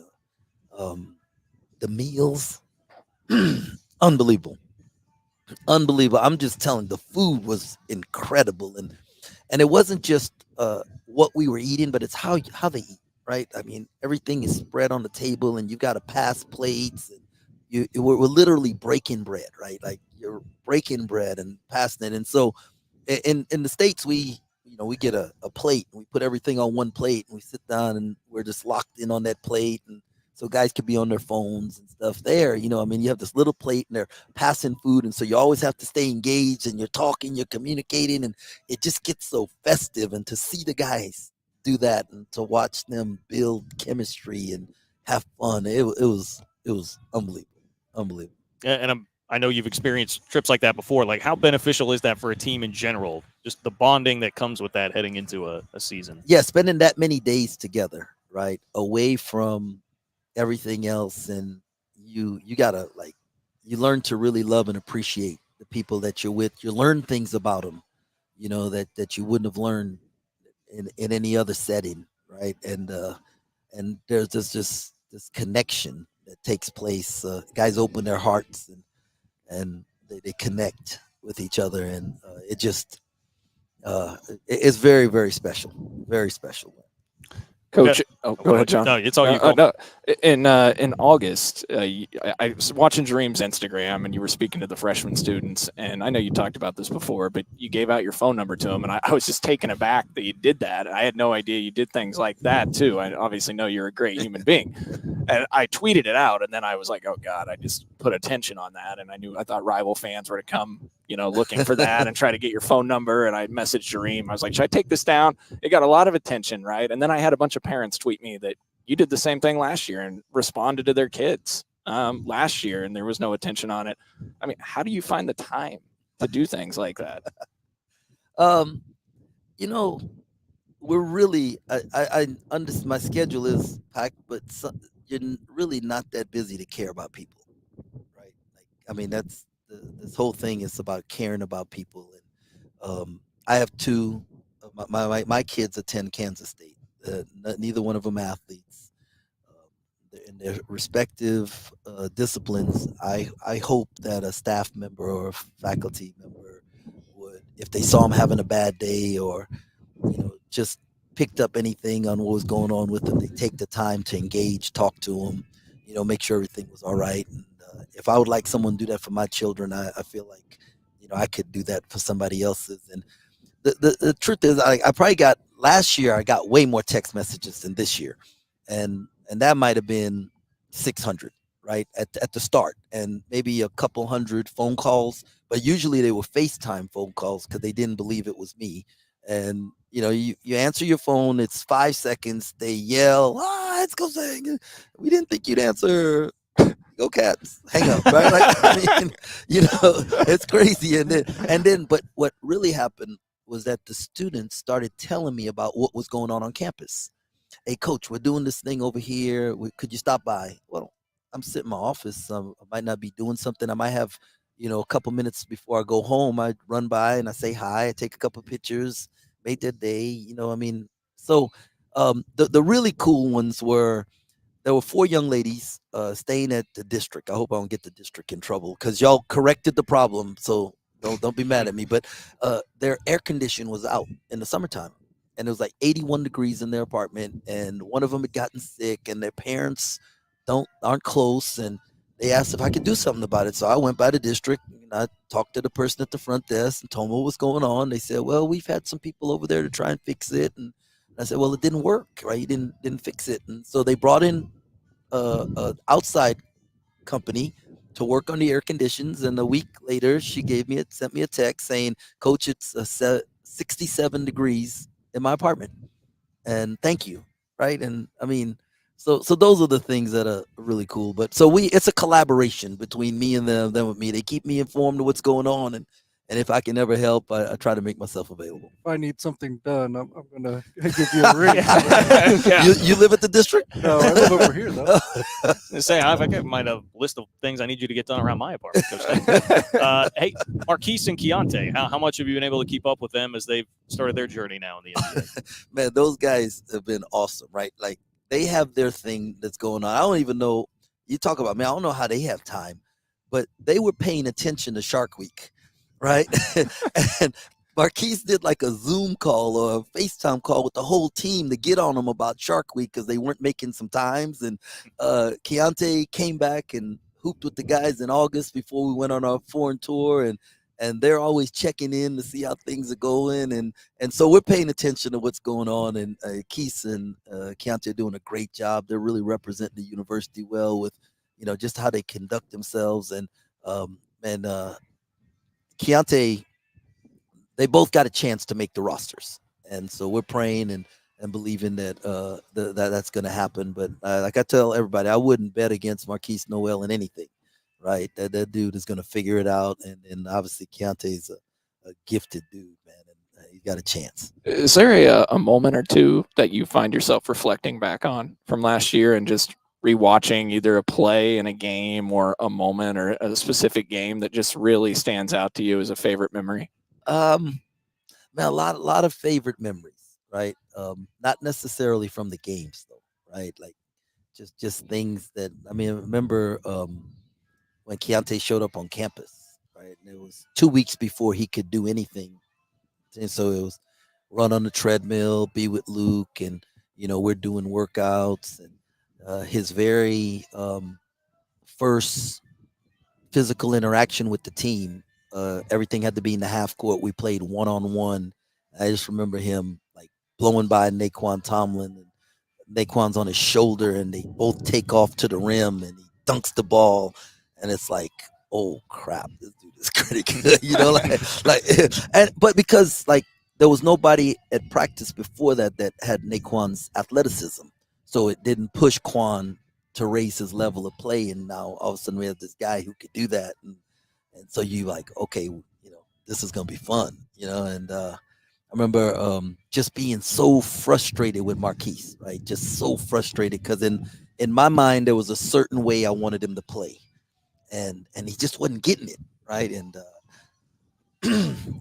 the meals, unbelievable. Unbelievable. I'm just telling, the food was incredible. And it wasn't just what we were eating, but it's how they eat, right? I mean, everything is spread on the table, and you got to pass plates. And we're literally breaking bread, right? Like you're breaking bread and passing it. And so, in the States, we get a plate, and we put everything on one plate, and we sit down, and we're just locked in on that plate. And so guys could be on their phones and stuff there. I mean, you have this little plate, and they're passing food, and so you always have to stay engaged, and you're talking, you're communicating, and it just gets so festive. And to see the guys do that, and to watch them build chemistry and have fun, it was unbelievable. And I know you've experienced trips like that before. Like, how beneficial is that for a team in general? Just the bonding that comes with that heading into a season. Yeah, spending that many days together, right, away from everything else, and you gotta, like, you learn to really love and appreciate the people that you're with. You learn things about them, that you wouldn't have learned in any other setting, right? And there's this connection that takes place. Guys open their hearts, and they connect with each other, and it just it's very, very special, very special. Coach, go ahead, John. No, it's all you. No, in August, I was watching Jerome's Instagram, and you were speaking to the freshman students. And I know you talked about this before, but you gave out your phone number to them, and I was just taken aback that you did that. I had no idea you did things like that too. I obviously know you're a great human being, and I tweeted it out, and then I was like, oh God, I just put attention on that, and I thought rival fans were to come, looking for that and try to get your phone number. And I messaged Jerome. I was like, should I take this down? It got a lot of attention, right? And then I had a bunch of parents tweet me that you did the same thing last year and responded to their kids last year, and there was no attention on it. I mean, how do you find the time to do things like that? We're really, I understand my schedule is packed, but you're really not that busy to care about people, right? Like, I mean, that's this whole thing is about caring about people. And I have two. My kids attend Kansas State. Neither one of them athletes. In their respective disciplines, I hope that a staff member or a faculty member would, if they saw them having a bad day, or just picked up anything on what was going on with them, they take the time to engage, talk to them, make sure everything was all right. And if I would like someone to do that for my children, I feel like I could do that for somebody else's. And the truth is, I probably got, last year I got way more text messages than this year, and that might have been 600, right, at the start, and maybe a couple hundred phone calls, but usually they were FaceTime phone calls because they didn't believe it was me. And you answer your phone, it's 5 seconds, they yell, it's go saying, we didn't think you'd answer. Go Cats, hang up, right? Like, I mean, it's crazy. And then, but what really happened was that the students started telling me about what was going on campus. Hey, coach, we're doing this thing over here. Could you stop by? Well, I'm sitting in my office. I might not be doing something. I might have, a couple minutes before I go home. I run by and I say hi. I take a couple pictures, made their day. I mean, so the really cool ones were, there were 4 young ladies staying at the district. I hope I don't get the district in trouble because y'all corrected the problem. So don't be mad at me. But their air condition was out in the summertime, and it was like 81 degrees in their apartment. And one of them had gotten sick, and their parents aren't close, and they asked if I could do something about it. So I went by the district, and I talked to the person at the front desk and told them what was going on. They said, well, we've had some people over there to try and fix it. And I said, well, it didn't work, right? You didn't fix it. And so they brought in an outside company to work on the air conditions. And a week later, she sent me a text saying, Coach, it's 67 degrees in my apartment, and thank you, right? And I mean, so those are the things that are really cool. But so it's a collaboration between me and them with me. They keep me informed of what's going on, And if I can ever help, I try to make myself available. If I need something done, I'm gonna give you a ring. Yeah. You live at the district? No, I live over here though. Say, I might have a list of things I need you to get done around my apartment, Coach Tang. Hey, Marquise and Keontae, how much have you been able to keep up with them as they've started their journey now in the NBA? Man, those guys have been awesome, right? Like they have their thing that's going on. I don't even know. You talk about, man, I don't know how they have time, but they were paying attention to Shark Week, right? And Marquise did like a Zoom call or a FaceTime call with the whole team to get on them about Shark Week because they weren't making some times. And Keontae came back and hooped with the guys in August before we went on our foreign tour, and they're always checking in to see how things are going, and so we're paying attention to what's going on. And Keith and Keontae are doing a great job. They're really representing the university well with, just how they conduct themselves. And Keontae, they both got a chance to make the rosters, and so we're praying and believing that that's going to happen. But like I tell everybody, I wouldn't bet against Marquise Noel in anything, right? That dude is going to figure it out, and obviously Keontae's a gifted dude, man, and he's got a chance. Is there a moment or two that you find yourself reflecting back on from last year and just rewatching either a play in a game or a moment or a specific game that just really stands out to you as a favorite memory? Man, a lot of favorite memories, right? Not necessarily from the games though, right? Like just things that I remember when Keontae showed up on campus, right? And it was 2 weeks before he could do anything. And so it was run on the treadmill, be with Luke, and we're doing workouts, and his very first physical interaction with the team. Everything had to be in the half court. We played 1-on-1. I just remember him like blowing by Naquan Tomlin, and Naquan's on his shoulder, and they both take off to the rim, and he dunks the ball, and it's like, oh crap, this dude is pretty good, but because like there was nobody at practice before that had Naquan's athleticism, so it didn't push Quan to raise his level of play, and now all of a sudden we have this guy who could do that, and so you like, okay, this is gonna be fun, and I remember just being so frustrated with Marquise, right? Just so frustrated because in my mind there was a certain way I wanted him to play, and he just wasn't getting it, right? And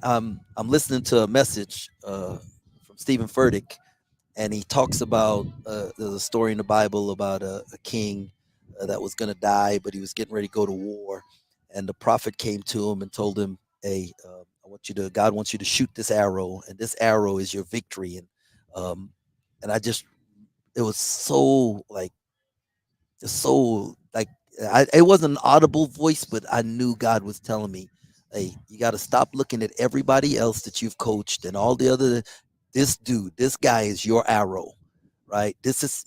I'm listening to a message from Stephen Furtick, and he talks about there's a story in the Bible about a king that was going to die, but he was getting ready to go to war, and the prophet came to him and told him, "Hey, God wants you to shoot this arrow, and this arrow is your victory." And it was so like, it wasn't an audible voice, but I knew God was telling me, "Hey, you got to stop looking at everybody else that you've coached and all the other. This guy is your arrow, right?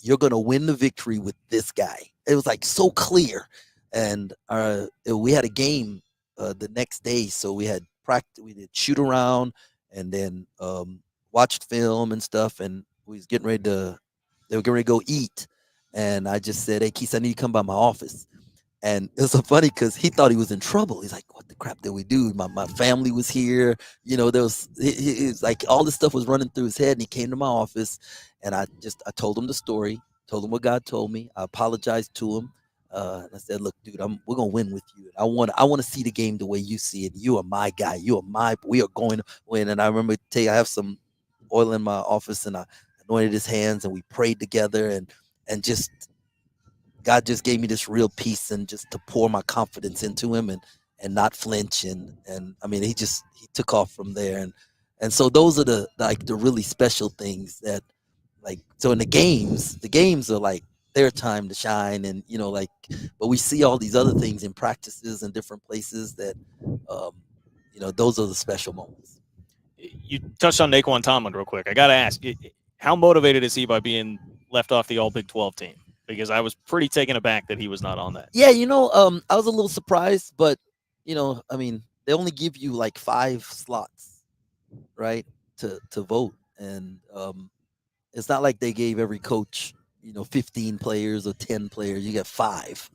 You're gonna win the victory with this guy." It was like so clear, and we had a game the next day, so we had practice. We did shoot around, and then watched film and stuff, and we was getting ready to. They were getting ready to go eat, and I just said, "Hey, Keith, I need you to come by my office." And it was so funny because he thought he was in trouble. He's like, "What the crap did we do? My family was here. There was it's like all this stuff was running through his head." And he came to my office, and I told him the story, told him what God told me. I apologized to him. And I said, "Look, dude, we're gonna win with you. I want to see the game the way you see it. You are my guy. We are going to win." And I remember I have some oil in my office, and I anointed his hands, and we prayed together, and just God just gave me this real peace, and just to pour my confidence into him and not flinch. And he took off from there. And so those are the really special things that so in the games are like their time to shine. And, but we see all these other things in practices and different places that, those are the special moments. You touched on Naquan Tomlin real quick. I got to ask, how motivated is he by being left off the All Big 12 team? Because I was pretty taken aback that he was not on that. Yeah, I was a little surprised, but they only give you like 5 slots, right, to vote, and it's not like they gave every coach 15 players or 10 players. You get 5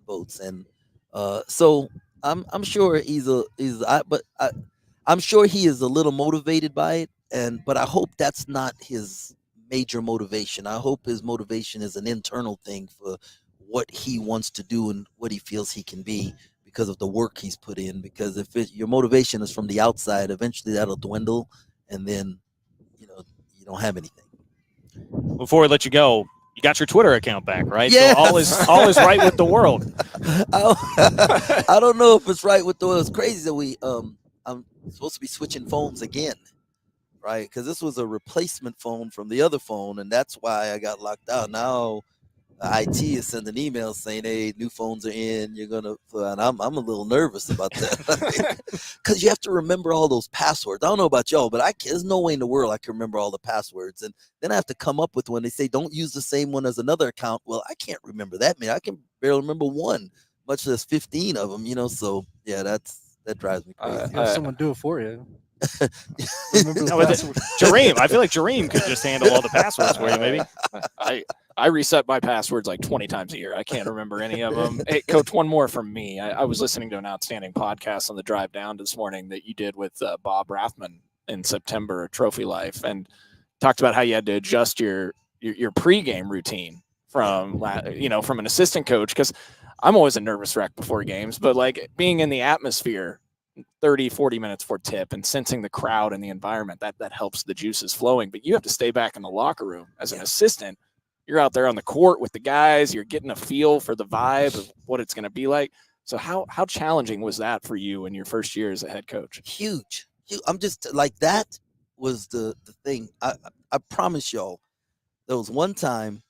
votes, and so I'm sure I'm sure he is a little motivated by it, but I hope that's not his major motivation. I hope his motivation is an internal thing for what he wants to do and what he feels he can be because of the work he's put in. Because if your motivation is from the outside, eventually that'll dwindle, and then you don't have anything. Before we let you go, you got your Twitter account back, right? Yes. So all is right with the world. I don't know if it's right with the world. It's crazy that I'm supposed to be switching phones again, right? Because this was a replacement phone from the other phone, and that's why I got locked out. Now IT is sending emails saying, "Hey, new phones are in. You're gonna," and I'm a little nervous about that because you have to remember all those passwords. I don't know about y'all, but there's no way in the world I can remember all the passwords, and then I have to come up with one. They say don't use the same one as another account. Well, I can't remember that many. I can barely remember one, much less 15 of them. So yeah, that drives me crazy. You have someone do it for you. Remember the password. Jerome, I feel like Jerome could just handle all the passwords for you, maybe. I reset my passwords like 20 times a year. I can't remember any of them. Hey, Coach, one more from me. I was listening to an outstanding podcast on the drive down this morning that you did with Bob Rathman in September, Trophy Life, and talked about how you had to adjust your pregame routine from an assistant coach, because I'm always a nervous wreck before games, but like being in the atmosphere 30, 40 minutes for tip and sensing the crowd and the environment, that helps the juices flowing. But you have to stay back in the locker room as an assistant. You're out there on the court with the guys. You're getting a feel for the vibe of what it's going to be like. So how challenging was that for you in your first year as a head coach? Huge. I'm just like, that was the thing. I promise y'all, there was one time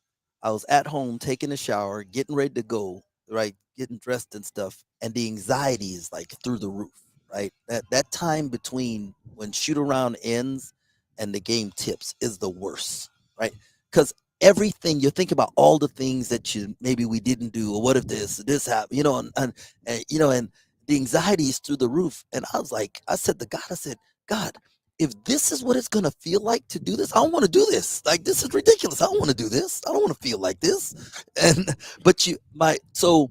I was at home taking a shower, getting ready to go, right, getting dressed and stuff, and the anxiety is like through the roof, right? That time between when shoot around ends and the game tips is the worst, right? Because everything you're thinking about, all the things that maybe we didn't do, or what if this happened, and the anxiety is through the roof. And I said to God, God, if this is what it's going to feel like to do this, I don't want to do this. Like, this is ridiculous. I don't want to do this. I don't want to feel like this. So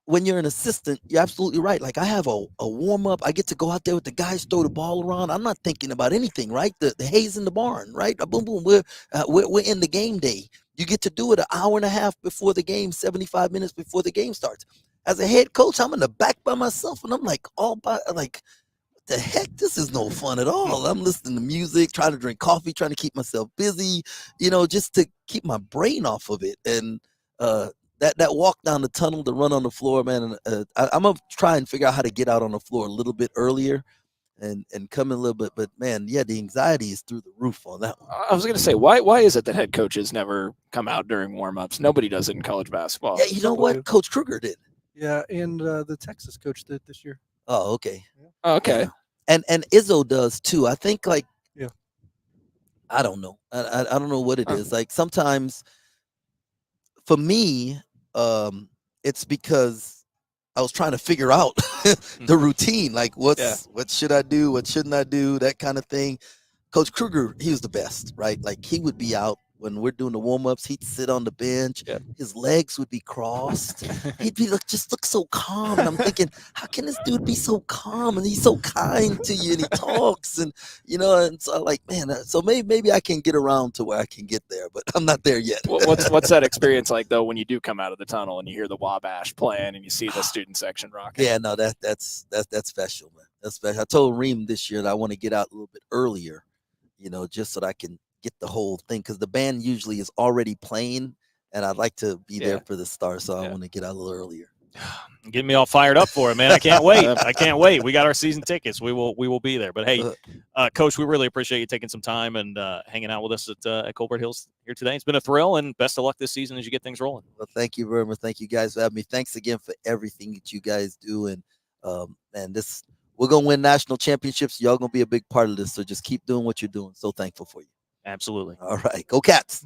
when you're an assistant, you're absolutely right. Like, I have a warm up. I get to go out there with the guys, throw the ball around. I'm not thinking about anything, right? The hay's in the barn, right? Boom, boom. We're in the game day. You get to do it an hour and a half before the game, 75 minutes before the game starts. As a head coach, I'm in the back by myself, and I'm like, the heck, this is no fun at all. I'm listening to music, trying to drink coffee, trying to keep myself busy, just to keep my brain off of it. And that walk down the tunnel to run on the floor, man, I'm gonna try and figure out how to get out on the floor a little bit earlier and come in a little bit. But man, yeah, the anxiety is through the roof on that one. I was gonna say, why is it that head coaches never come out during warm-ups? Nobody does it in college basketball. Yeah, you know what? Coach Kruger did. Yeah, and the Texas coach did this year. Oh, okay. Oh, okay. Yeah. And Izzo does too. I think, like, yeah. I don't know. I don't know what it is. Like, sometimes for me, it's because I was trying to figure out the routine. Like, what should I do? What shouldn't I do? That kind of thing. Coach Kruger, he was the best, right? Like, he would be out when we're doing the warm-ups. He'd sit on the bench. Yeah. His legs would be crossed. He'd be just look so calm. And I'm thinking, how can this dude be so calm? And he's so kind to you, and he talks, and and so I'm like, man, so maybe I can get around to where I can get there, but I'm not there yet. What's that experience like, though, when you do come out of the tunnel and you hear the Wabash playing and you see the student section rocking? Yeah, no, that's special, man. That's special. I told Reem this year that I want to get out a little bit earlier, just so that I can get the whole thing, because the band usually is already playing, and I'd like to be there for the start, so I want to get out a little earlier. Getting me all fired up for it, man. I can't wait. I can't wait. We got our season tickets. We will be there. But hey, Coach, we really appreciate you taking some time and hanging out with us at Colbert Hills here today. It's been a thrill, and best of luck this season as you get things rolling. Well, thank you very much. Thank you guys for having me. Thanks again for everything that you guys do, and we're gonna win national championships. Y'all gonna be a big part of this, so just keep doing what you're doing. So thankful for you. Absolutely. All right. Go Cats.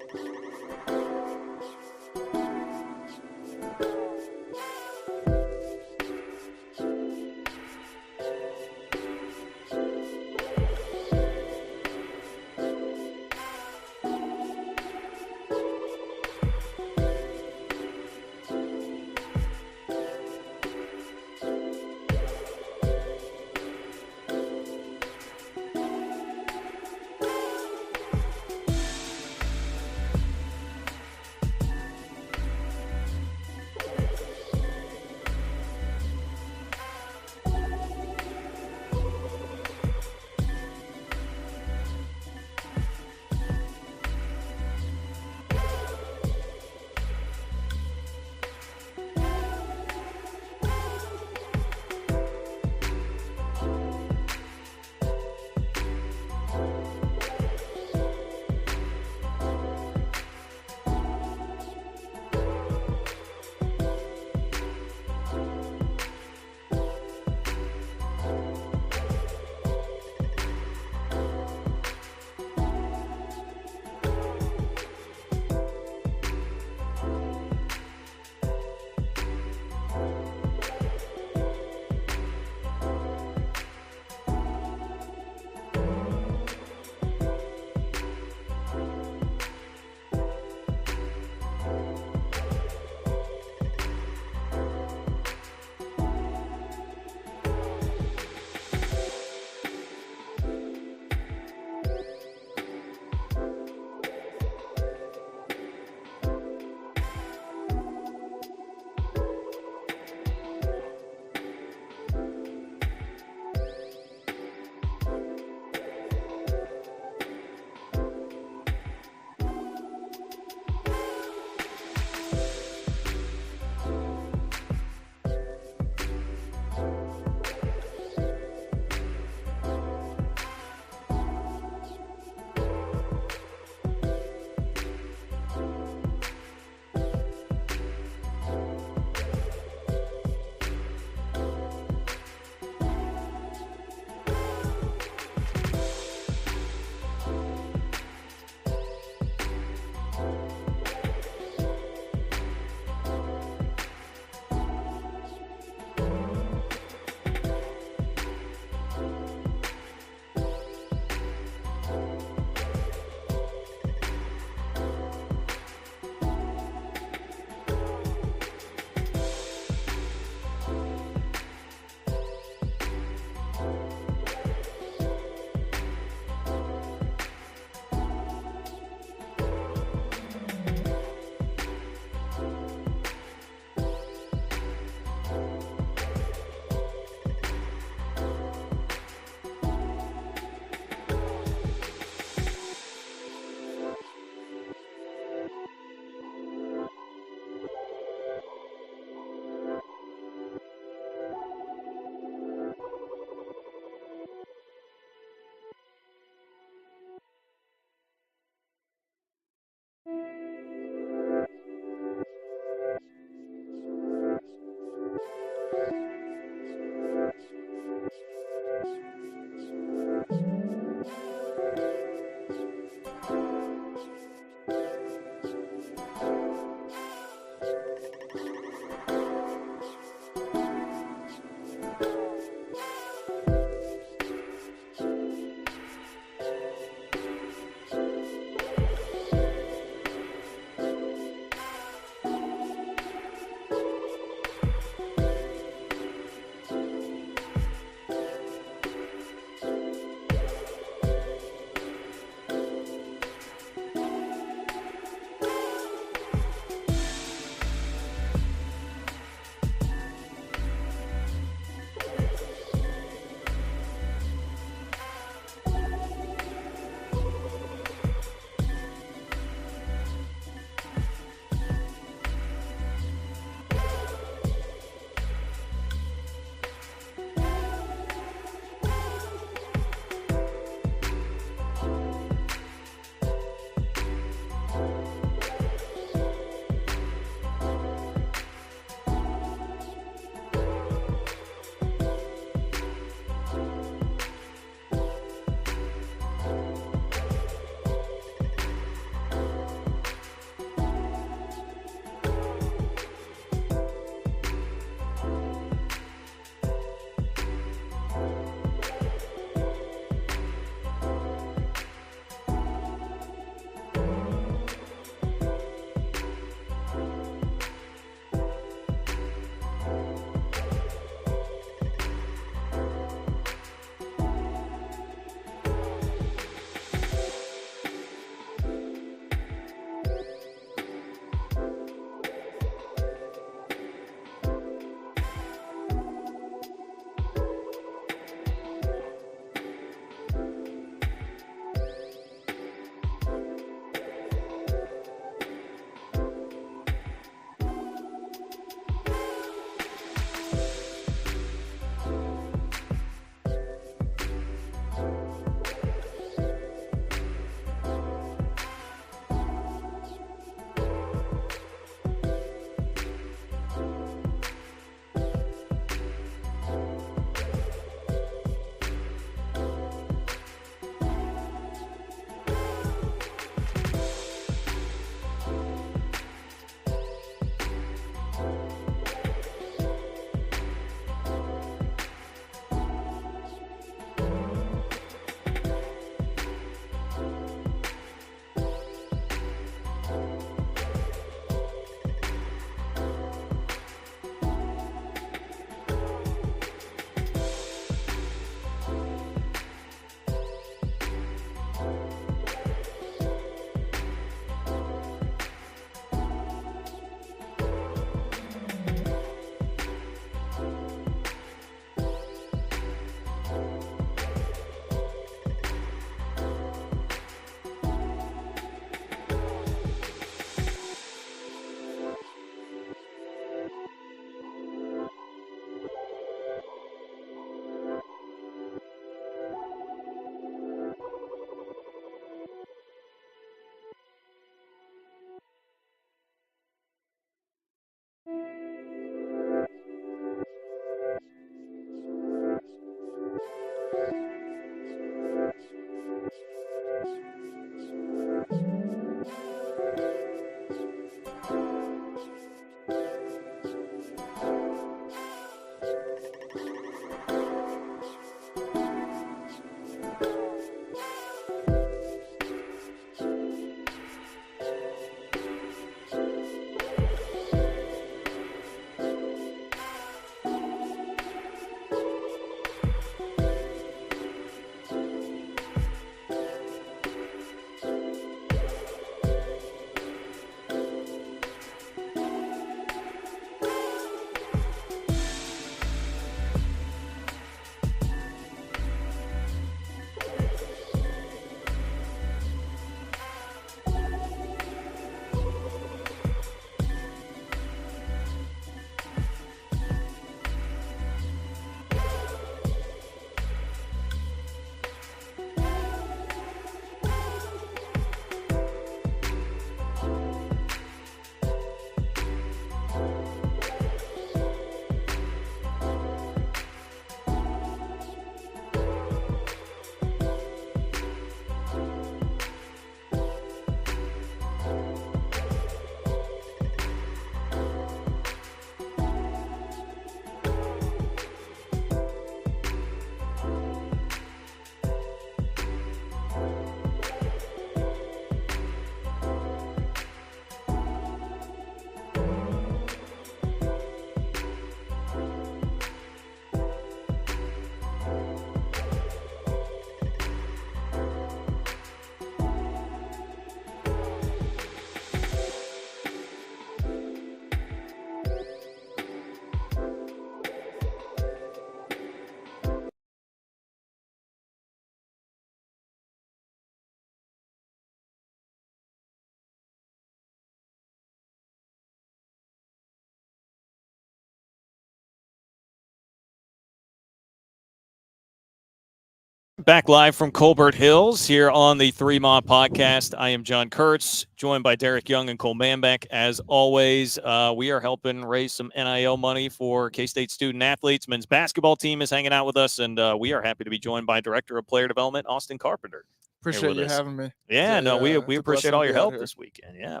Back live from Colbert Hills here on the 3 Ma podcast. I am John Kurtz, joined by Derek Young and Cole Manbeck. As always, we are helping raise some NIL money for K-State student athletes. Men's basketball team is hanging out with us, and we are happy to be joined by Director of Player Development, Austin Carpenter. Appreciate you having me. Yeah, no, we appreciate all your help this weekend. Yeah.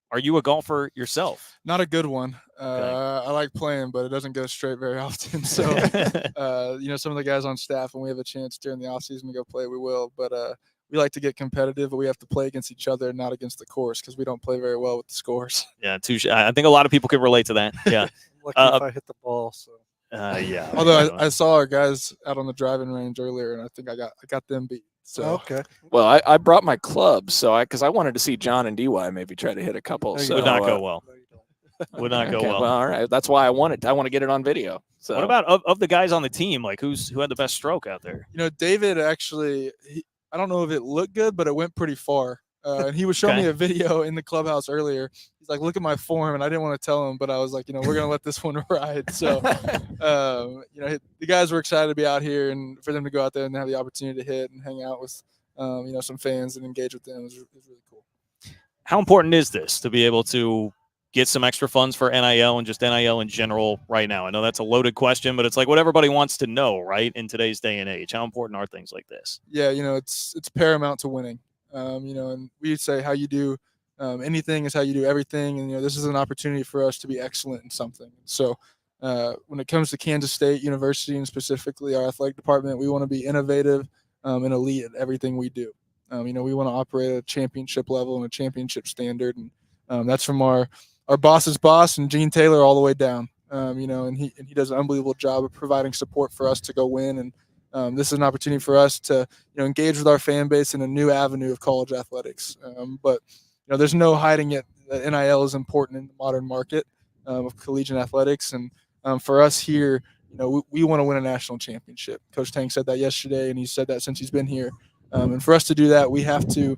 Are you a golfer yourself? Not a good one. Okay. I like playing, but it doesn't go straight very often. So, some of the guys on staff, when we have a chance during the off season to go play, we will. But we like to get competitive, but we have to play against each other, not against the course, because we don't play very well with the scores. Yeah, I think a lot of people can relate to that. Yeah. Lucky if I hit the ball. So. Yeah. Although I saw our guys out on the driving range earlier, and I think I got them beat. So okay. Well, I brought my clubs, so because I wanted to see John and DY maybe try to hit a couple. So would not go well. Would not go well. Well, all right. That's why I want to get it on video. So what about of the guys on the team? Like who had the best stroke out there? David actually. I don't know if it looked good, but it went pretty far. And he was showing me a video in the clubhouse earlier. He's like, look at my form. And I didn't want to tell him, but I was like, we're going to let this one ride. So, the guys were excited to be out here and for them to go out there and have the opportunity to hit and hang out with, some fans and engage with them. It was really cool. How important is this to be able to get some extra funds for NIL and just NIL in general right now? I know that's a loaded question, but it's like what everybody wants to know, right, in today's day and age. How important are things like this? Yeah, it's paramount to winning. And we say how you do anything is how you do everything. And, this is an opportunity for us to be excellent in something. So when it comes to Kansas State University and specifically our athletic department, we want to be innovative and elite at everything we do. We want to operate at a championship level and a championship standard. And that's from our boss's boss and Gene Taylor all the way down, and he does an unbelievable job of providing support for us to go win. And this is an opportunity for us to, engage with our fan base in a new avenue of college athletics. But there's no hiding it that NIL is important in the modern market of collegiate athletics. And for us here, we want to win a national championship. Coach Tang said that yesterday, and he's said that since he's been here. And for us to do that, we have to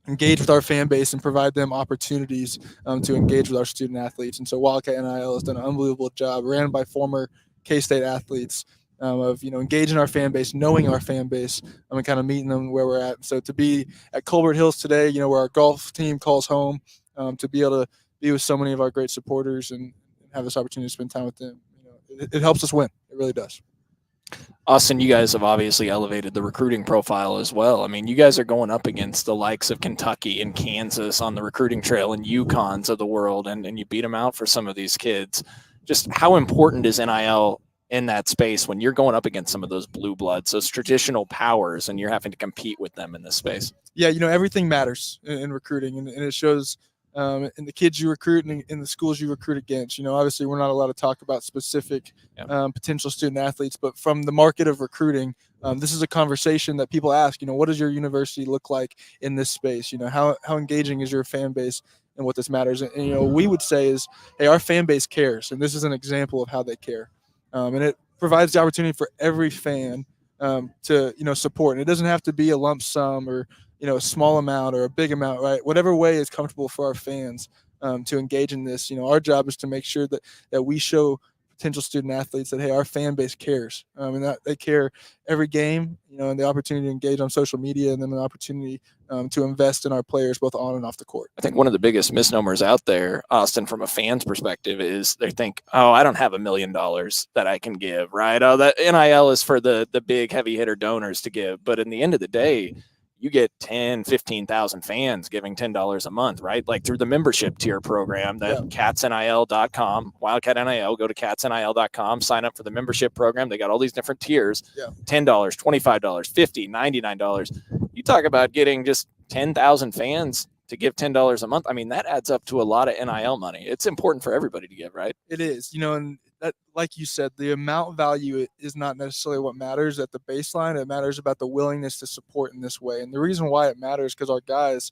engage with our fan base and provide them opportunities to engage with our student athletes. And so Wildcat NIL has done an unbelievable job, ran by former K-State athletes, of engaging our fan base, knowing our fan base, and kind of meeting them where we're at. So to be at Colbert Hills today, where our golf team calls home, to be able to be with so many of our great supporters and have this opportunity to spend time with them, it helps us win. It really does. Austin, you guys have obviously elevated the recruiting profile as well. I mean, you guys are going up against the likes of Kentucky and Kansas on the recruiting trail and UConns of the world, and you beat them out for some of these kids. Just how important is NIL in that space when you're going up against some of those blue bloods, those traditional powers, and you're having to compete with them in this space? Yeah, everything matters in recruiting, and it shows in the kids you recruit and in the schools you recruit against. Obviously we're not allowed to talk about specific potential student athletes, but from the market of recruiting, this is a conversation that people ask, what does your university look like in this space? How engaging is your fan base and what this matters? And, we would say is, hey, our fan base cares. And this is an example of how they care. And it provides the opportunity for every fan to, support. And it doesn't have to be a lump sum or, a small amount or a big amount, right? Whatever way is comfortable for our fans to engage in this. Our job is to make sure that we show potential student athletes that, hey, our fan base cares, and that they care every game, and the opportunity to engage on social media, and then an opportunity to invest in our players both on and off the court. I think one of the biggest misnomers out there, Austin, from a fan's perspective, is they think, oh, I don't have $1 million that I can give, right? Oh, that NIL is for the big heavy hitter donors to give. But in the end of the day, you get 10, 15,000 fans giving $10 a month, right? Like through the membership tier program that catsnil.com, Wildcat NIL, go to catsnil.com, sign up for the membership program. They got all these different tiers, $10, $25, $50, $99. You talk about getting just 10,000 fans to give $10 a month. I mean, that adds up to a lot of NIL money. It's important for everybody to give, right? It is, and that, like you said, the amount value is not necessarily what matters at the baseline. It matters about the willingness to support in this way. And the reason why it matters because our guys,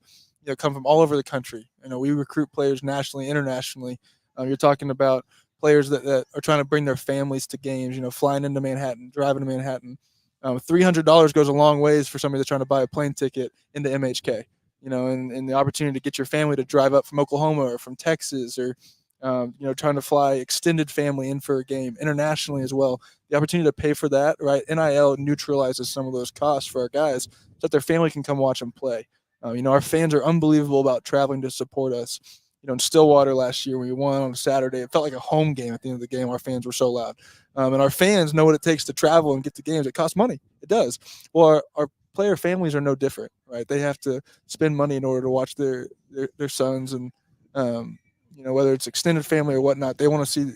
come from all over the country. We recruit players nationally, internationally. You're talking about players that are trying to bring their families to games, flying into Manhattan, driving to Manhattan. $300 goes a long ways for somebody that's trying to buy a plane ticket into MHK, and the opportunity to get your family to drive up from Oklahoma or from Texas or Trying to fly extended family in for a game internationally as well. The opportunity to pay for that, right? NIL neutralizes some of those costs for our guys so that their family can come watch them play. Our fans are unbelievable about traveling to support us. In Stillwater last year, when we won on a Saturday, it felt like a home game at the end of the game. Our fans were so loud. And our fans know what it takes to travel and get to games. It costs money. It does. Well, our player families are no different, right? They have to spend money in order to watch their sons and, whether it's extended family or whatnot, they want to see,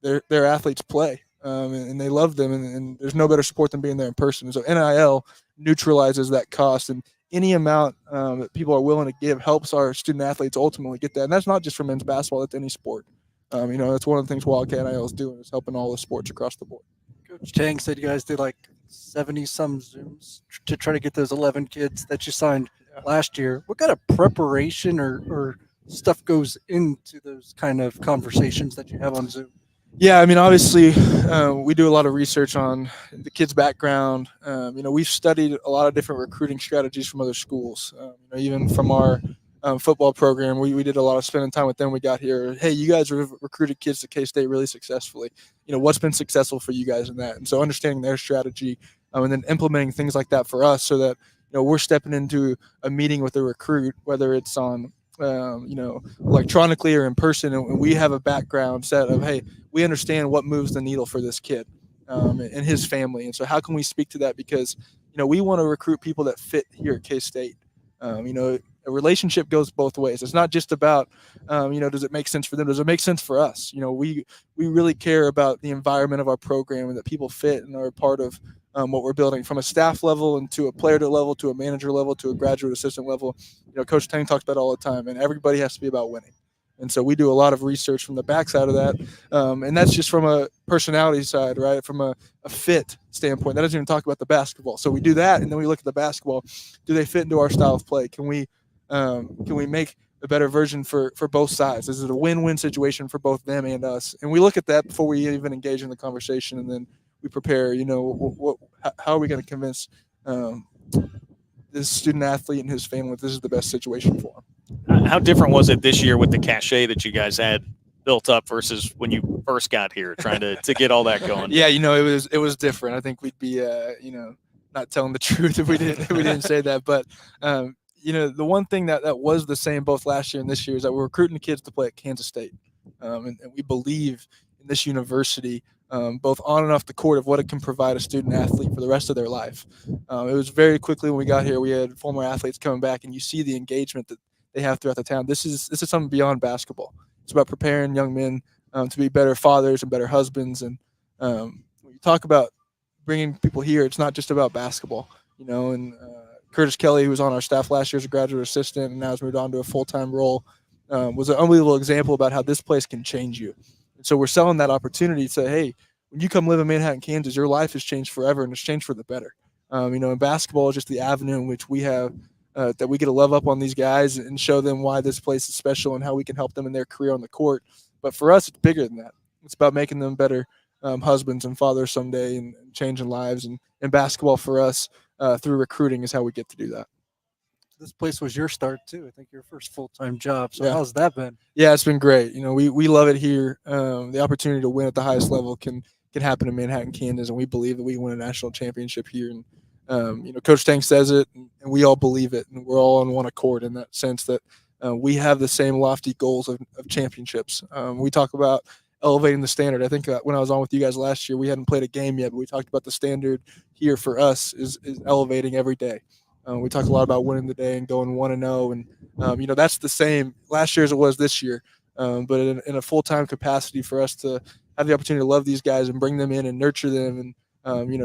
their athletes play. And they love them, and there's no better support than being there in person. So NIL neutralizes that cost, and any amount that people are willing to give helps our student athletes ultimately get that. And that's not just for men's basketball; that's any sport. That's one of the things Wildcat NIL is doing, is helping all the sports across the board. Coach Tang said you guys did like 70-some Zooms to try to get those 11 kids that you signed last year. What kind of preparation or stuff goes into those kind of conversations that you have on Zoom? Yeah, obviously, we do a lot of research on the kid's background. We've studied a lot of different recruiting strategies from other schools. Even from our football program, we did a lot of spending time with them. We got here. Hey, you guys have recruited kids to K-State really successfully. What's been successful for you guys in that? And so understanding their strategy and then implementing things like that for us, so that we're stepping into a meeting with a recruit, whether it's on electronically or in person, and we have a background set of, hey, we understand what moves the needle for this kid and his family. And so how can we speak to that? Because, we want to recruit people that fit here at K-State. A relationship goes both ways. It's not just about, does it make sense for them? Does it make sense for us? We really care about the environment of our program and that people fit and are a part of what we're building, from a staff level and to a player level, to a manager level, to a graduate assistant level. Coach Tang talks about it all the time, and everybody has to be about winning. And so we do a lot of research from the backside of that. And that's just from a personality side, right? From a fit standpoint. That doesn't even talk about the basketball. So we do that, and then we look at the basketball. Do they fit into our style of play? Can we make a better version for both sides? Is it a win-win situation for both them and us? And we look at that before we even engage in the conversation, and then we prepare, how are we going to convince this student athlete and his family that this is the best situation for him. How different was it this year with the cachet that you guys had built up versus when you first got here, trying to get all that going? Yeah, it was different. I think we'd be not telling the truth if we didn't say that. But the one thing that was the same both last year and this year is that we're recruiting the kids to play at Kansas State, and we believe in this university, both on and off the court, of what it can provide a student athlete for the rest of their life. It was very quickly when we got here, we had former athletes coming back, and you see the engagement that they have throughout the town. This is something beyond basketball. It's about preparing young men to be better fathers and better husbands. And when you talk about bringing people here, it's not just about basketball, and Curtis Kelly, who was on our staff last year as a graduate assistant and now has moved on to a full-time role, was an unbelievable example about how this place can change you. And so we're selling that opportunity to say, hey, when you come live in Manhattan, Kansas, your life has changed forever, and it's changed for the better. And basketball is just the avenue in which we have that we get to love up on these guys and show them why this place is special and how we can help them in their career on the court. But for us, it's bigger than that. It's about making them better husbands and fathers someday, and changing lives. And basketball for us through recruiting is how we get to do that. This place was your start too. I think your first full-time job. So Yeah. how's that been? Yeah, it's been great. We love it here. The opportunity to win at the highest level can happen in Manhattan, Kansas, and we believe that we can win a national championship here. And Coach Tang says it, and we all believe it, and we're all on one accord in that sense that we have the same lofty goals of championships. We talk about elevating the standard. I think when I was on with you guys last year, we hadn't played a game yet, but we talked about the standard here for us is elevating every day. We talk a lot about winning the day and going 1-0, and that's the same last year as it was this year. But in a full-time capacity, for us to have the opportunity to love these guys and bring them in and nurture them, and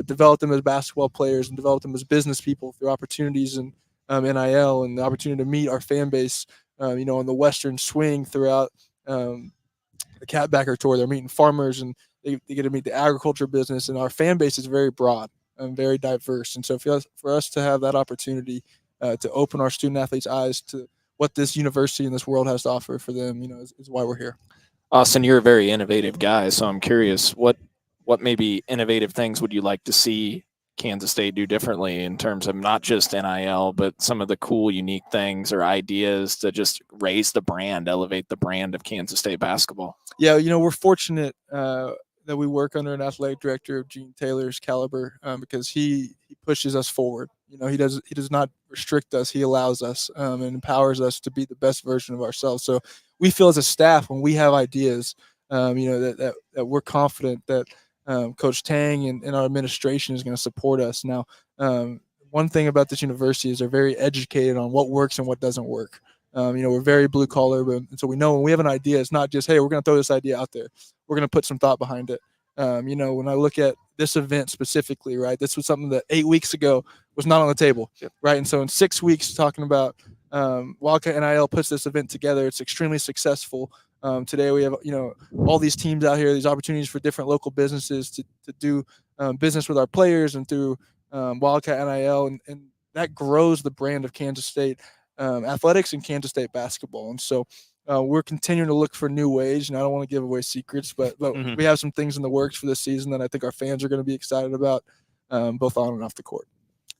develop them as basketball players and develop them as business people through opportunities and NIL, and the opportunity to meet our fan base, on the Western swing throughout the Catbacker Tour. They're meeting farmers, and they get to meet the agriculture business, and our fan base is very broad and very diverse. And so for us to have that opportunity to open our student athletes' eyes to what this university and this world has to offer for them, is why we're here. Austin, you're a very innovative guy, so I'm curious, what maybe innovative things would you like to see Kansas State do differently in terms of not just NIL, but some of the cool, unique things or ideas to just raise the brand, elevate the brand of Kansas State basketball? Yeah, we're fortunate that we work under an athletic director of Gene Taylor's caliber, because he pushes us forward. He does not restrict us. He allows us and empowers us to be the best version of ourselves. So we feel as a staff, when we have ideas, that we're confident that Coach Tang and our administration is going to support us. Now, one thing about this university is they're very educated on what works and what doesn't work. We're very blue collar, and so we know when we have an idea, it's not just, hey, we're going to throw this idea out there. We're going to put some thought behind it. When I look at this event specifically, right, this was something that 8 weeks ago was not on the table, right? And so in 6 weeks, talking about Wildcat NIL puts this event together. It's extremely successful. Today we have, all these teams out here, these opportunities for different local businesses to do business with our players and through Wildcat NIL, and that grows the brand of Kansas State athletics and Kansas State basketball. And so we're continuing to look for new ways, and I don't want to give away secrets, but we have some things in the works for this season that I think our fans are going to be excited about, both on and off the court.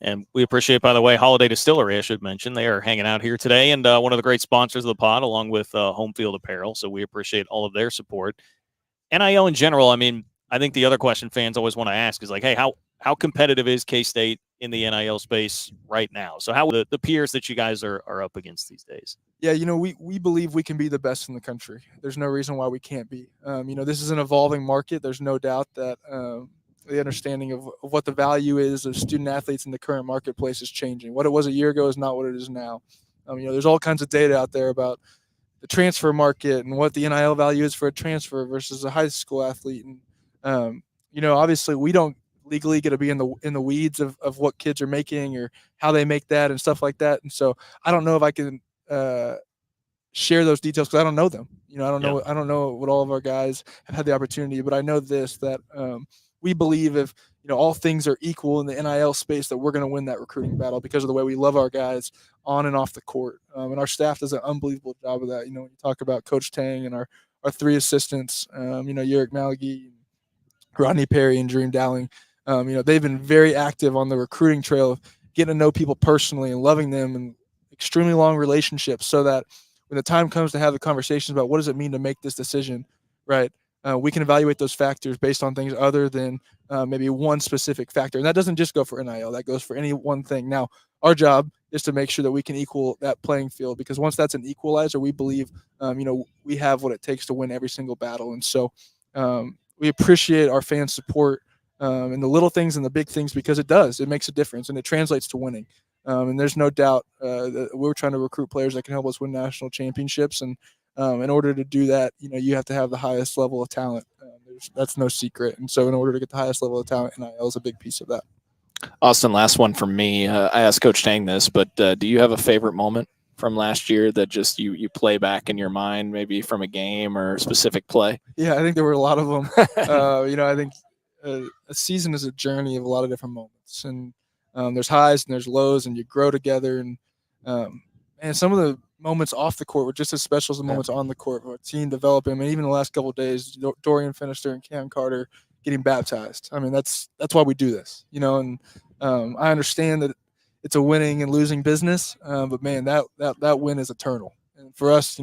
And we appreciate, by the way, Holiday Distillery, I should mention. They are hanging out here today, and one of the great sponsors of the pod, along with Home Field Apparel. So we appreciate all of their support. NIL in general, I mean, I think the other question fans always want to ask is like, hey, how competitive is K-State in the NIL space right now? So how the peers that you guys are up against these days? Yeah, we believe we can be the best in the country. There's no reason why we can't be. This is an evolving market. There's no doubt that the understanding of what the value is of student athletes in the current marketplace is changing. What it was a year ago is not what it is now. There's all kinds of data out there about the transfer market and what the NIL value is for a transfer versus a high school athlete. And, obviously we don't legally get to be in the weeds of what kids are making or how they make that and stuff like that. And so I don't know if I can share those details because I don't know them. I don't know what all of our guys have had the opportunity, but I know this, that we believe if all things are equal in the NIL space, that we're going to win that recruiting battle because of the way we love our guys on and off the court. And our staff does an unbelievable job of that. When you talk about Coach Tang and our three assistants, Yerrick Malagy, Rodney Perry, and Dream Dowling, they've been very active on the recruiting trail of getting to know people personally and loving them, and extremely long relationships, so that when the time comes to have the conversations about what does it mean to make this decision, right, we can evaluate those factors based on things other than maybe one specific factor. And that doesn't just go for NIL. That goes for any one thing. Now, our job is to make sure that we can equal that playing field, because once that's an equalizer, we believe, we have what it takes to win every single battle. And so we appreciate our fans' support in the little things and the big things, because it makes a difference and it translates to winning. And there's no doubt that we're trying to recruit players that can help us win national championships. And in order to do that, you have to have the highest level of talent. That's no secret. And so in order to get the highest level of talent, NIL is a big piece of that. Austin, last one from me. I asked Coach Tang this, but do you have a favorite moment from last year that just you play back in your mind, maybe from a game or a specific play? Yeah, I think there were a lot of them. I think a season is a journey of a lot of different moments, and there's highs and there's lows, and you grow together. And some of the moments off the court were just as special as the moments on the court. Our team developing, and even the last couple of days, Dorian Finister and Cam Carter getting baptized. I mean, that's why we do this, And I understand that it's a winning and losing business, but man, that win is eternal. And for us,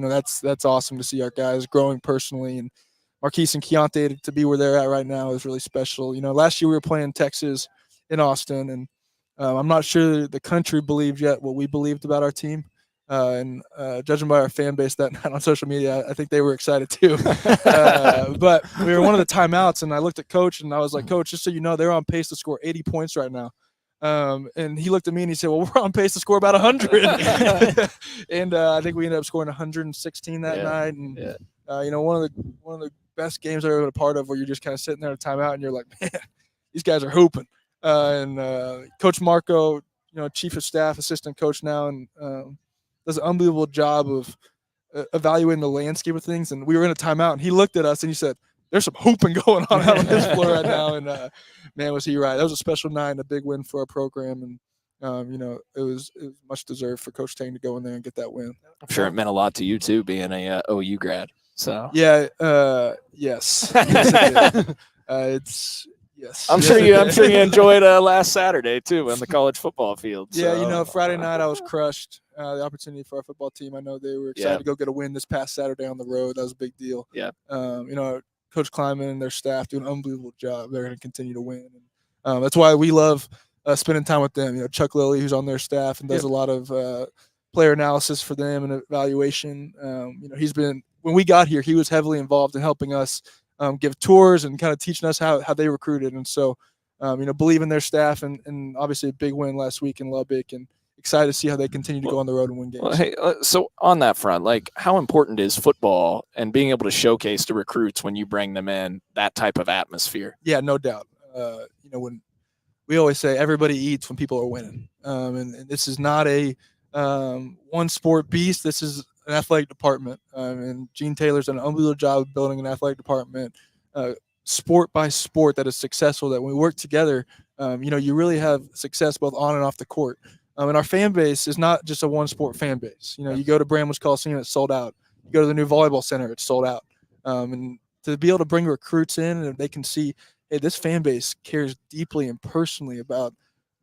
that's awesome to see our guys growing personally, and Marquise and Keontae to be where they're at right now is really special. Last year we were playing Texas in Austin, and I'm not sure the country believed yet what we believed about our team. And judging by our fan base that night on social media, I think they were excited too. But we were one of the timeouts, and I looked at Coach, and I was like, Coach, just so you know, they're on pace to score 80 points right now. And he looked at me and he said, well, we're on pace to score about 100. And I think we ended up scoring 116 that night. And one of the best games I've ever been a part of, where you're just kind of sitting there at a timeout and you're like, man, these guys are hooping. And Coach Marco, chief of staff, assistant coach now, and does an unbelievable job of evaluating the landscape of things. And we were in a timeout, and he looked at us and he said, there's some hooping going on out on this floor right now. And man, was he right. That was a special night and a big win for our program. And it was much deserved for Coach Tang to go in there and get that win. I'm sure it meant a lot to you too, being a OU grad. So yeah, yes. Yes, it did. It's Yes. I'm sure you enjoyed last Saturday too on the college football field. Yeah, So. Friday night I was crushed. The opportunity for our football team. I know they were excited to go get a win this past Saturday on the road. That was a big deal. Yeah. Coach Kleiman and their staff do an unbelievable job. They're going to continue to win. And, that's why we love spending time with them. Chuck Lilly, who's on their staff and does a lot of player analysis for them and evaluation. He's been, when we got here, he was heavily involved in helping us give tours and kind of teaching us how they recruited. And so, believe in their staff and obviously a big win last week in Lubbock, and excited to see how they continue to go on the road and win games. Well, hey, so on that front, like, how important is football and being able to showcase to recruits when you bring them in that type of atmosphere? Yeah, no doubt. When we always say everybody eats when people are winning, and this is not a one sport beast. This is an athletic department, and Gene Taylor's done an unbelievable job of building an athletic department, sport by sport, that is successful. That when we work together, you really have success both on and off the court. And our fan base is not just a one sport fan base. You go to Bramlage Coliseum, it's sold out. You go to the new volleyball center, it's sold out. And to be able to bring recruits in and they can see, hey, this fan base cares deeply and personally about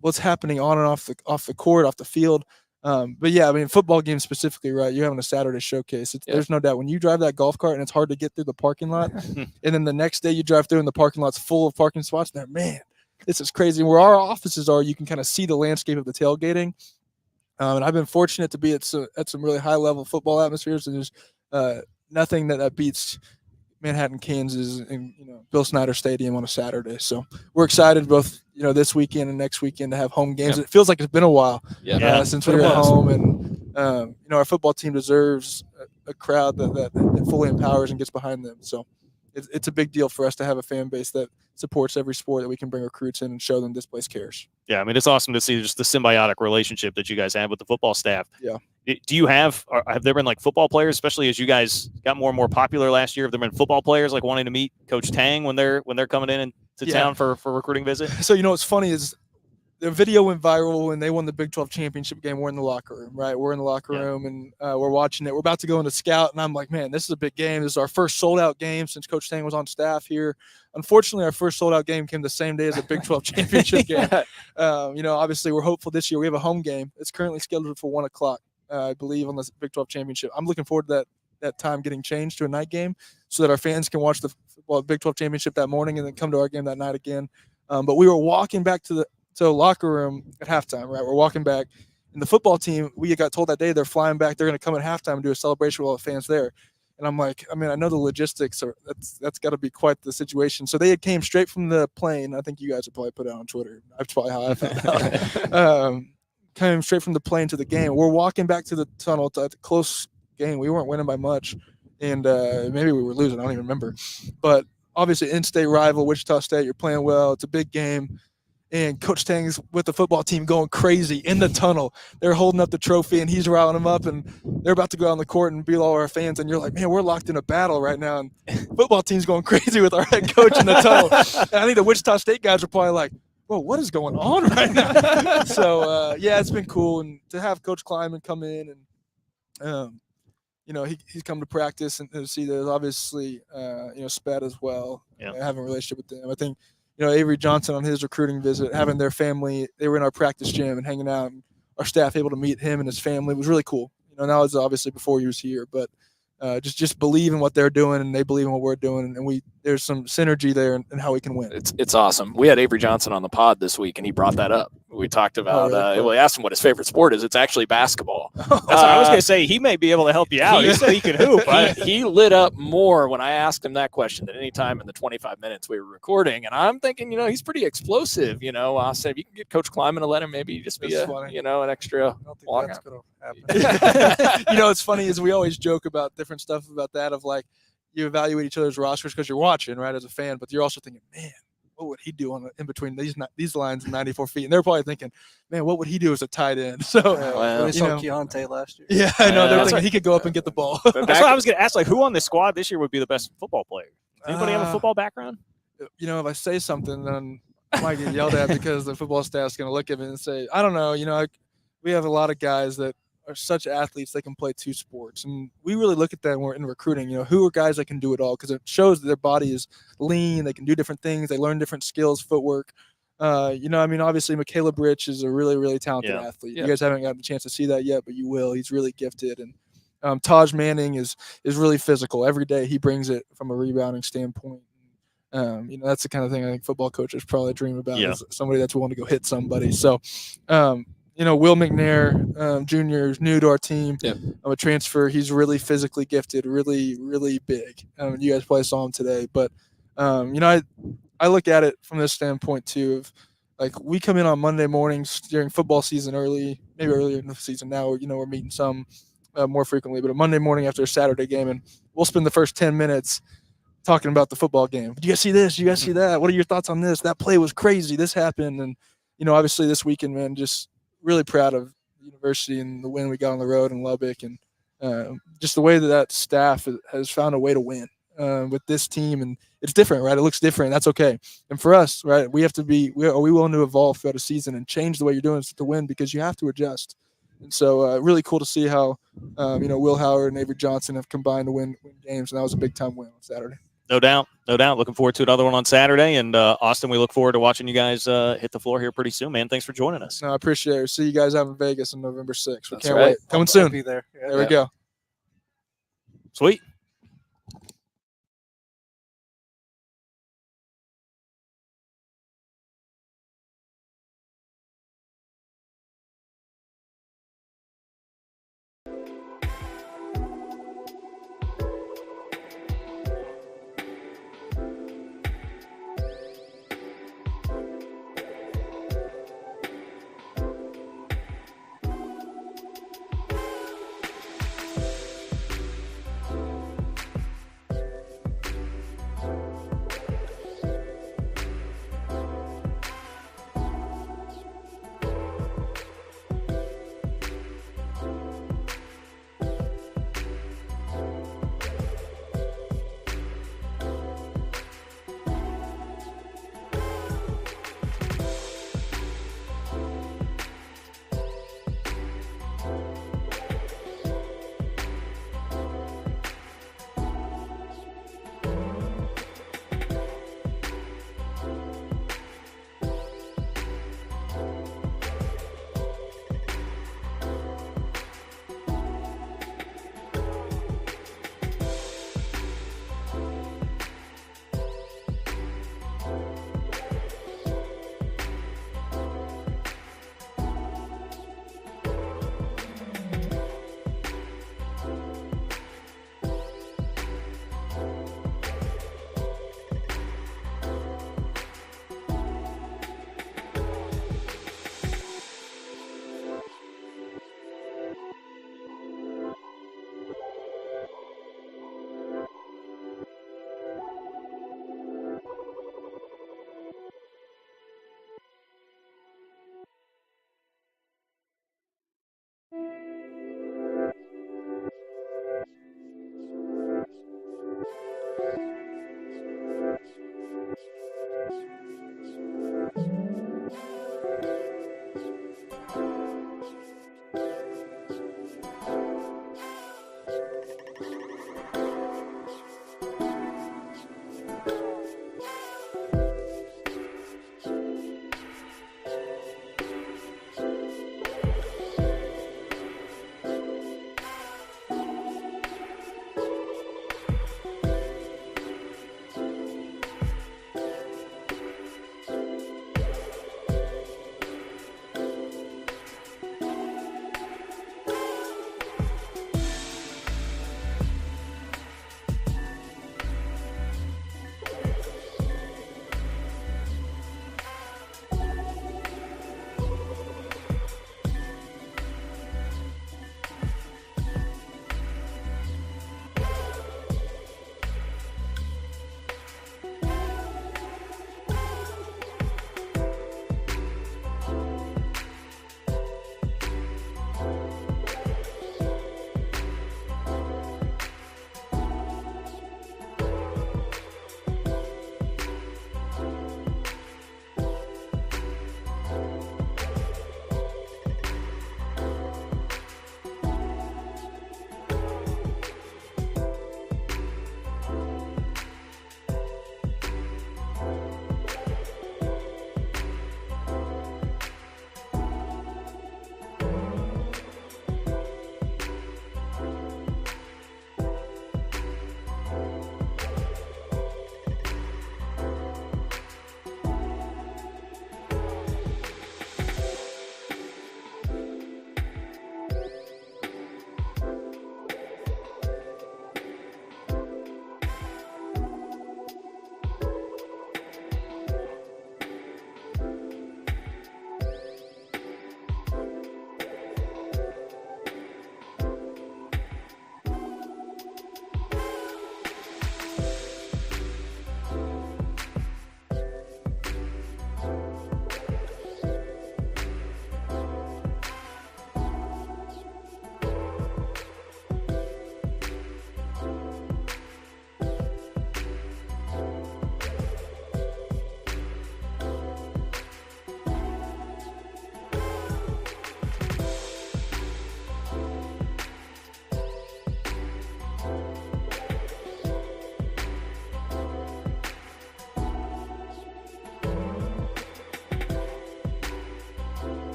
what's happening on and off the court, off the field. But yeah, I mean, football games specifically, right? You're having a Saturday showcase. There's no doubt when you drive that golf cart and it's hard to get through the parking lot, and then the next day you drive through and the parking lot's full of parking spots. And man, this is crazy. Where our offices are, you can kind of see the landscape of the tailgating. And I've been fortunate to be at some really high level football atmospheres, and there's nothing that beats Manhattan, Kansas, and Bill Snyder Stadium on a Saturday. So we're excited both this weekend and next weekend to have home games. It feels like it's been a while since we were at home, and our football team deserves a crowd that fully empowers and gets behind them. So it's a big deal for us to have a fan base that supports every sport, that we can bring recruits in and show them this place cares. Yeah, I mean, it's awesome to see just the symbiotic relationship that you guys have with the football staff. Yeah. Do you have there been like football players, especially as you guys got more and more popular last year? Have there been football players like wanting to meet Coach Tang when they're coming in to town for a recruiting visit? So what's funny is the video went viral when they won the Big 12 championship game. We're in the locker room, right? We're in the locker room and we're watching it. We're about to go into scout, and I'm like, man, this is a big game. This is our first sold-out game since Coach Tang was on staff here. Unfortunately, our first sold-out game came the same day as the Big 12 championship game. Obviously, we're hopeful this year. We have a home game. It's currently scheduled for 1 o'clock, I believe, on the Big 12 championship. I'm looking forward to that time getting changed to a night game so that our fans can watch the Big 12 championship that morning and then come to our game that night again. But we were walking back to the locker room at halftime, right? We're walking back, and the football team, we got told that day they're flying back. They're going to come at halftime and do a celebration with all the fans there. And I'm like, I mean, I know the logistics that's got to be quite the situation. So they came straight from the plane. I think you guys have probably put it on Twitter. That's probably how I found out. Came straight from the plane to the game. We're walking back to the tunnel to a close game. We weren't winning by much, and maybe we were losing. I don't even remember. But obviously, in-state rival, Wichita State. You're playing well. It's a big game. And Coach Tang's with the football team going crazy in the tunnel. They're holding up the trophy, and he's riling them up, and they're about to go out on the court and beat all our fans. And you're like, man, we're locked in a battle right now. And football team's going crazy with our head coach in the tunnel. And I think the Wichita State guys are probably like, whoa, what is going on right now? So, it's been cool. And to have Coach Kleiman come in and, he's come to practice and see there's obviously, Sped as well. Yeah. Having a relationship with them. I think, Avery Johnson on his recruiting visit, having their family, they were in our practice gym and hanging out, and our staff able to meet him and his family. It was really cool. That was obviously before he was here, but just believe in what they're doing, and they believe in what we're doing, and there's some synergy there and how we can win. It's awesome. We had Avery Johnson on the pod this week, and he brought that up. We talked about we asked him what his favorite sport is. It's actually basketball. That's what I was going to say. He may be able to help you out. He said he could hoop. He lit up more when I asked him that question than any time in the 25 minutes we were recording. And I'm thinking, he's pretty explosive. I said, if you can get Coach Kleiman to let him maybe just be an extra. I don't think walk that's out. going to happen. What's funny is we always joke about different stuff about that of like you evaluate each other's rosters because you're watching, right, as a fan, but you're also thinking, man, what would he do in between these lines and 94 feet? And they're probably thinking, man, what would he do as a tight end? So we saw Keontae last year. Yeah, I know. They're thinking he could go up and get the ball. That's what I was going to ask. Like, who on the squad this year would be the best football player? Does anybody have a football background? If I say something, then I might get yelled at because the football staff's going to look at me and say, I don't know. We have a lot of guys that are such athletes that can play 2 sports, and we really look at that when we're in recruiting. Who are guys that can do it all, because it shows that their body is lean, they can do different things, they learn different skills, footwork. Obviously Michaela Bridge is a really, really talented athlete. You guys haven't gotten a chance to see that yet, but you will. He's really gifted. And Taj Manning is really physical. Every day he brings it from a rebounding standpoint. That's the kind of thing I think football coaches probably dream about, is somebody that's willing to go hit somebody. So, Will McNair, Jr. is new to our team. I'm a transfer. He's really physically gifted, really, really big. You guys probably saw him today. But, I look at it from this standpoint, too, of like we come in on Monday mornings during football season maybe earlier in the season now, we're meeting some more frequently, but a Monday morning after a Saturday game, and we'll spend the first 10 minutes talking about the football game. Do you guys see this? Do you guys see that? What are your thoughts on this? That play was crazy. This happened. And, obviously this weekend, man, just really proud of the university and the win we got on the road in Lubbock, and just the way that staff has found a way to win with this team. And it's different, right? It looks different. That's okay. And for us, right, we have to are we willing to evolve throughout a season and change the way you're doing it to win, because you have to adjust. And so really cool to see how, Will Howard and Avery Johnson have combined to win games. And that was a big-time win on Saturday. No doubt. Looking forward to another one on Saturday. And, Austin, we look forward to watching you guys hit the floor here pretty soon, man. Thanks for joining us. No, I appreciate it. See you guys out in Vegas on November 6th. We That's can't right. wait. Coming soon. I'll be there. Yeah. There we go. Sweet.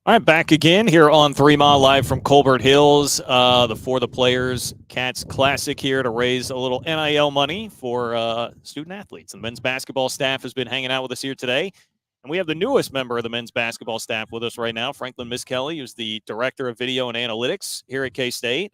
All right, back again here on 3 Mile live from Colbert Hills, the For the Players Cats Classic here to raise a little NIL money for student athletes. The men's basketball staff has been hanging out with us here today. And we have the newest member of the men's basketball staff with us right now, Franklin Miskelly, who's the Director of Video and Analytics here at K-State.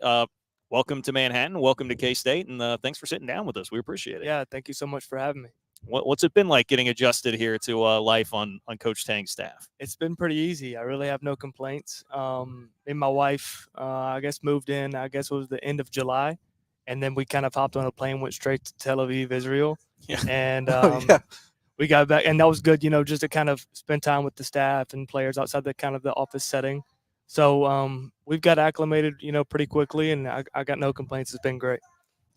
Welcome to Manhattan. Welcome to K-State. And thanks for sitting down with us. We appreciate it. Yeah, thank you so much for having me. What's it been like getting adjusted here to life on Coach Tang's staff? It's been pretty easy. I really have no complaints. Me and my wife, I guess, moved in, I guess it was the end of July. And then we kind of hopped on a plane, went straight to Tel Aviv, Israel. Yeah. And Yeah. we got back. And that was good, just to kind of spend time with the staff and players outside the kind of the office setting. So we've got acclimated, pretty quickly. And I got no complaints. It's been great.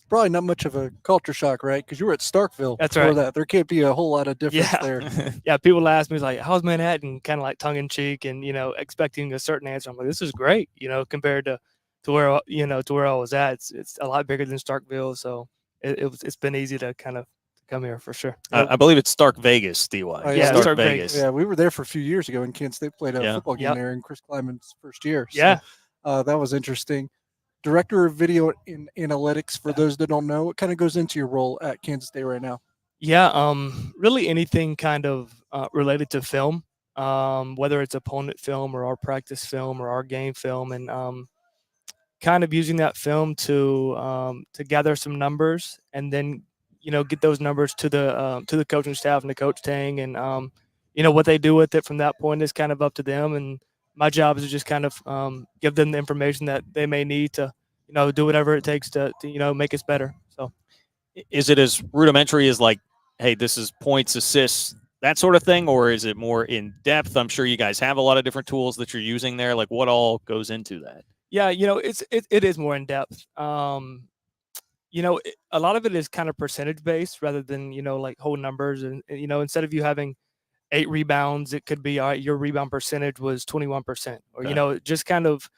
Probably not much of a culture shock, right? Because you were at Starkville. That's before right. That there can't be a whole lot of difference Yeah. there. Yeah, people ask me like, "How's Manhattan?" Kind of like tongue in cheek, and expecting a certain answer. I'm like, "This is great," compared to where to where I was at. It's a lot bigger than Starkville, so it's been easy to kind of come here for sure. I believe it's Stark Vegas, DY. Oh, yeah, Stark Stark Vegas. Yeah, we were there for a few years ago when Kansas State played a Yeah. football game Yep. there in Chris Kleiman's first year. So, Yeah. that was interesting. Director of Video and Analytics, for those that don't know, what kind of goes into your role at Kansas State right now? Yeah, really anything kind of related to film, whether it's opponent film or our practice film or our game film, and kind of using that film to gather some numbers and then get those numbers to the coaching staff and to Coach Tang, and what they do with it from that point is kind of up to them. And my job is to just kind of give them the information that they may need to do whatever it takes to make us better. So Is it as rudimentary as like, hey, this is points, assists, that sort of thing, or is it more in depth? I'm sure you guys have a lot of different tools that you're using there. Like, what all goes into that? yeah, it is more in depth. A lot of it is kind of percentage based rather than like whole numbers, and instead of you having 8 rebounds, it could be all right, your rebound percentage was 21%, or Okay. just kind of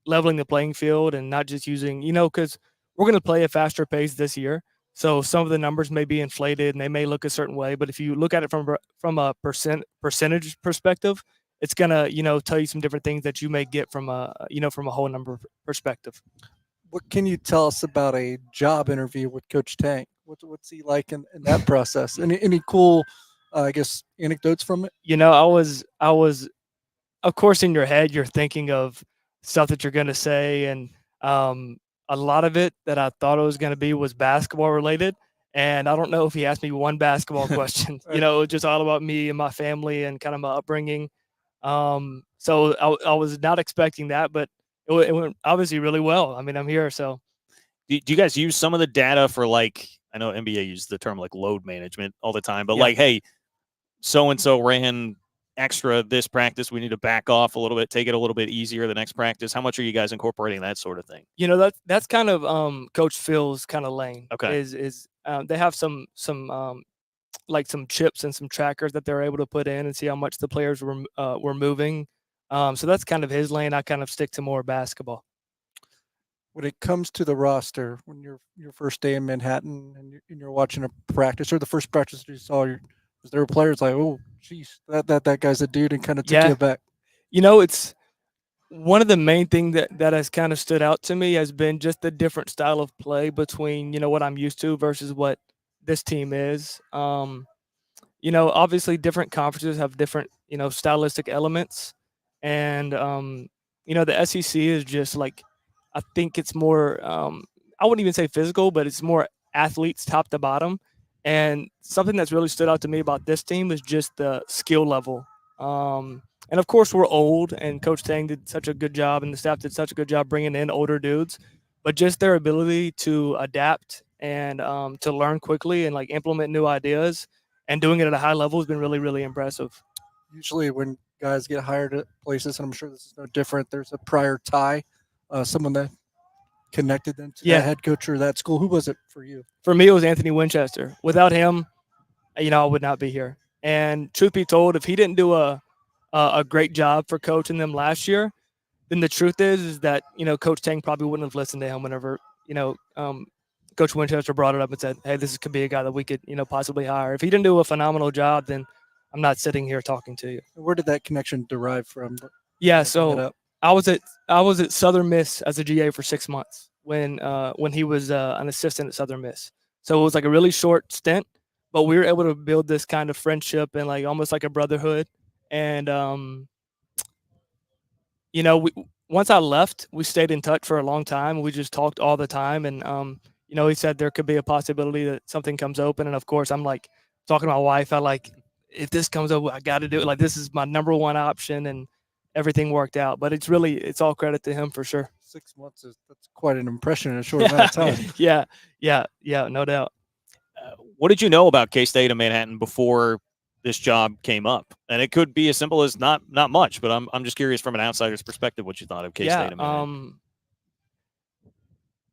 leveling the playing field and not just using because we're going to play a faster pace this year, so some of the numbers may be inflated and they may look a certain way, but if you look at it from a percentage perspective, it's gonna tell you some different things that you may get from a from a whole number perspective. What can you tell us about a job interview with Coach Tang? What's he like in that process? Any cool, I guess, anecdotes from it? I was, of course, in your head, you're thinking of stuff that you're going to say. And a lot of it that I thought it was going to be was basketball related. And I don't know if he asked me one basketball question. Right. It was just all about me and my family and kind of my upbringing. So I was not expecting that, but it went obviously really well. I mean, I'm here, so. Do you guys use some of the data for, like, I know NBA uses the term like load management all the time, but Yeah. like, hey, so-and-so ran extra this practice. We need to back off a little bit, take it a little bit easier the next practice. How much are you guys incorporating that sort of thing? That's kind of Coach Phil's kind of lane. Okay. Is they have some like some chips and some trackers that they're able to put in and see how much the players were moving. So that's kind of his lane. I kind of stick to more basketball. When it comes to the roster, when your first day in Manhattan and you're watching a practice, or the first practice you saw, was there players like, oh, geez, that guy's a dude, and kind of took Yeah. you back? It's one of the main things that has kind of stood out to me has been just the different style of play between what I'm used to versus what this team is. Obviously different conferences have different stylistic elements, and the SEC is just like, I think it's more I wouldn't even say physical, but it's more athletes top to bottom. And something that's really stood out to me about this team is just the skill level. And of course, we're old, and Coach Tang did such a good job, and the staff did such a good job bringing in older dudes. But just their ability to adapt and to learn quickly and like implement new ideas and doing it at a high level has been really, really impressive. Usually when guys get hired at places, and I'm sure this is no different, there's a prior tie, someone that connected them to Yeah. that head coach or that school. Who was it for you? For me, it was Anthony Winchester. Without him, I would not be here. And truth be told, if he didn't do a great job for coaching them last year, then the truth is that Coach Tang probably wouldn't have listened to him whenever Coach Winchester brought it up and said, "Hey, this could be a guy that we could possibly hire." If he didn't do a phenomenal job, then I'm not sitting here talking to you. Where did that connection derive from? Yeah, Bring it so up. I was at Southern Miss as a GA for 6 months when he was an assistant at Southern Miss. So it was like a really short stint, but we were able to build this kind of friendship and like almost like a brotherhood. And once I left, we stayed in touch for a long time. We just talked all the time, and he said there could be a possibility that something comes open. And of course, I'm like talking to my wife. I like, if this comes up, I got to do it. Like, this is my number one option, and everything worked out. But it's all credit to him for sure. 6 months that's quite an impression in a short amount of time. Yeah, no doubt. What did you know about K-State of Manhattan before this job came up? And it could be as simple as not much, but I'm just curious from an outsider's perspective what you thought of K-State of Manhattan.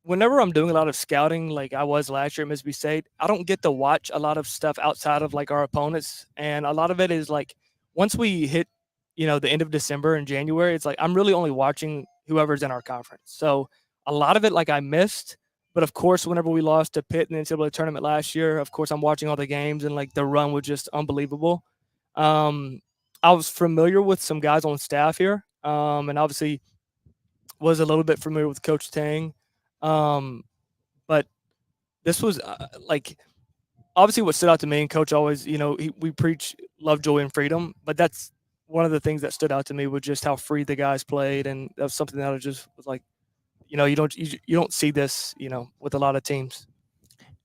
Whenever I'm doing a lot of scouting, like I was last year at Mississippi State, I don't get to watch a lot of stuff outside of like our opponents. And a lot of it is like once we hit, the end of December and January, it's like I'm really only watching whoever's in our conference. So a lot of it like I missed. But of course, whenever we lost to Pitt in the NCAA tournament last year, of course, I'm watching all the games, and like the run was just unbelievable. I was familiar with some guys on staff here, and obviously was a little bit familiar with Coach Tang. But this was obviously what stood out to me, and Coach always, we preach love, joy, and freedom. But that's one of the things that stood out to me was just how free the guys played, and that was something that I just was like, you don't see this, with a lot of teams.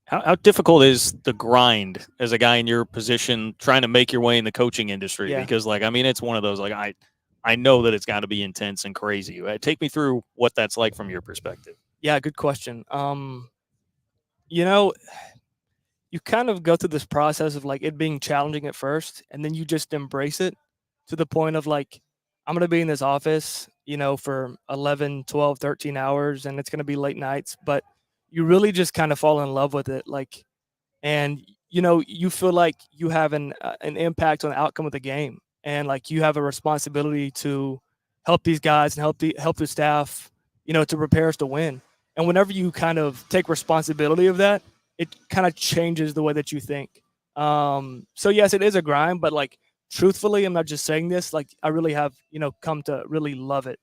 How difficult is the grind as a guy in your position trying to make your way in the coaching industry? Yeah. Because it's one of those, like, I know that it's got to be intense and crazy. Take me through what that's like from your perspective. Yeah, good question. You kind of go through this process of like it being challenging at first, and then you just embrace it to the point of like, I'm going to be in this office, for 11, 12, 13 hours, and it's going to be late nights, but you really just kind of fall in love with it. Like, and, you feel like you have an impact on the outcome of the game. And like, you have a responsibility to help these guys and help the staff, to prepare us to win. And whenever you kind of take responsibility of that, it kind of changes the way that you think. So yes, it is a grind, but like, truthfully, I'm not just saying this, like I really have, come to really love it,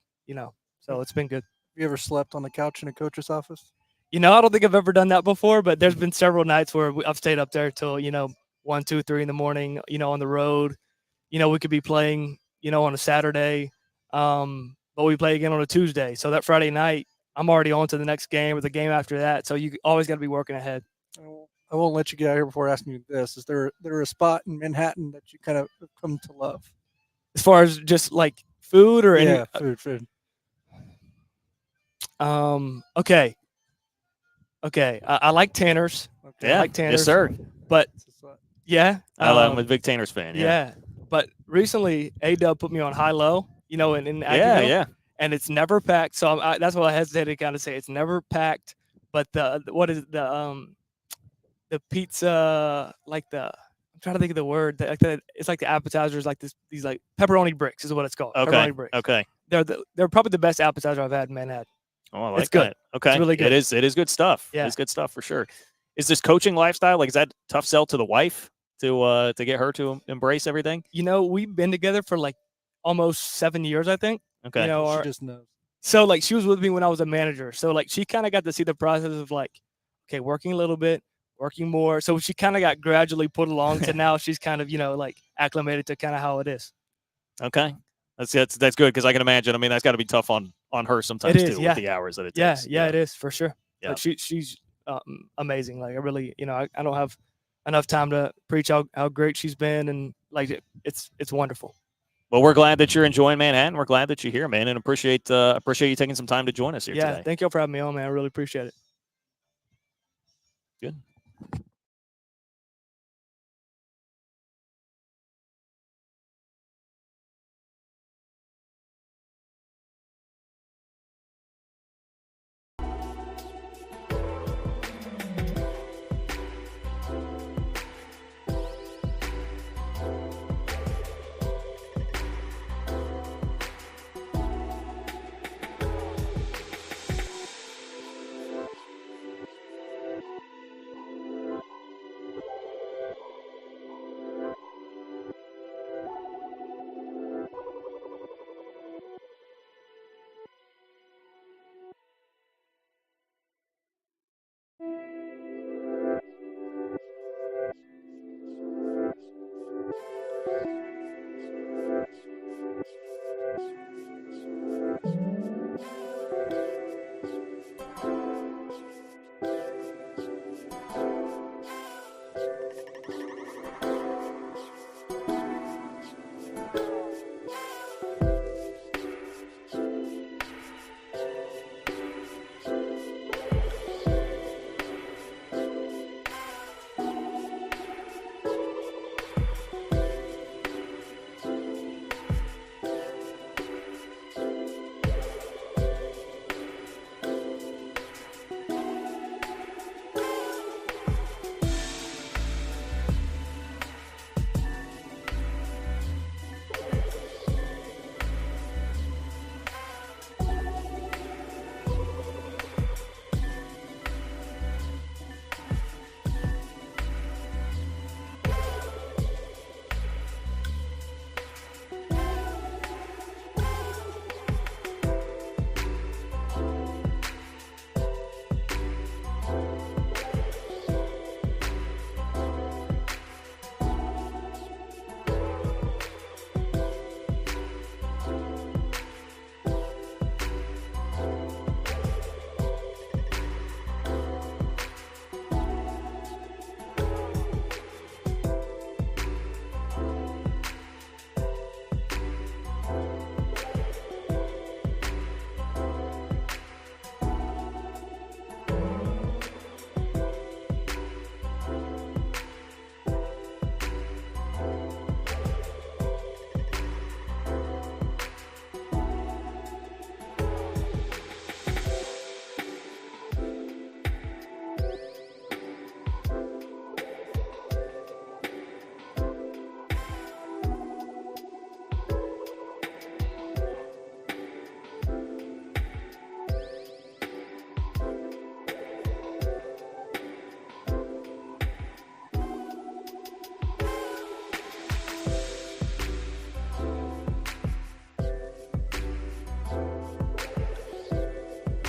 so it's been good. Have you ever slept on the couch in a coach's office? I don't think I've ever done that before, but there's been several nights where I've stayed up there till, 1, 2, 3 in the morning, on the road. We could be playing, on a Saturday, but we play again on a Tuesday. So that Friday night, I'm already on to the next game or the game after that. So you always got to be working ahead. I won't let you get out here before asking you this. Is there a spot in Manhattan that you kind of have come to love? As far as just like food or yeah, food. Okay. I like Tanner's. Okay. Yeah, I like Tanner's. yes, sir. But yeah, I'm a big Tanner's fan. Yeah. But recently, A-Dub put me on high-low, in Yeah. and it's never packed. So that's what I hesitated to kind of say. It's never packed. But the pizza, I'm trying to think of the word. It's like the appetizers, like these like pepperoni bricks is what it's called. Okay. Pepperoni bricks. Okay. They're probably the best appetizer I've had in Manhattan. Oh, I like It's good. that. Okay. It's really good. It is good stuff. Yeah. It's good stuff for sure. Is this coaching lifestyle, like, is that a tough sell to the wife to get her to embrace everything? We've been together for like almost 7 years, I think. Okay. She just knows. So like she was with me when I was a manager. So like she kind of got to see the process of like, okay, working a little bit, working more. So she kind of got gradually put along to now she's kind of, like acclimated to kind of how it is. Okay. That's good, because I can imagine. That's got to be tough on her sometimes It is, too, yeah. with the hours that it Yeah, takes. yeah, it is for sure. Yeah. But she's amazing. Like I really, I don't have enough time to preach how great she's been, and like it's wonderful. Well, we're glad that you're enjoying Manhattan. We're glad that you're here, man, and appreciate you taking some time to join us here today. Thank you for having me on, man. I really appreciate it. Good.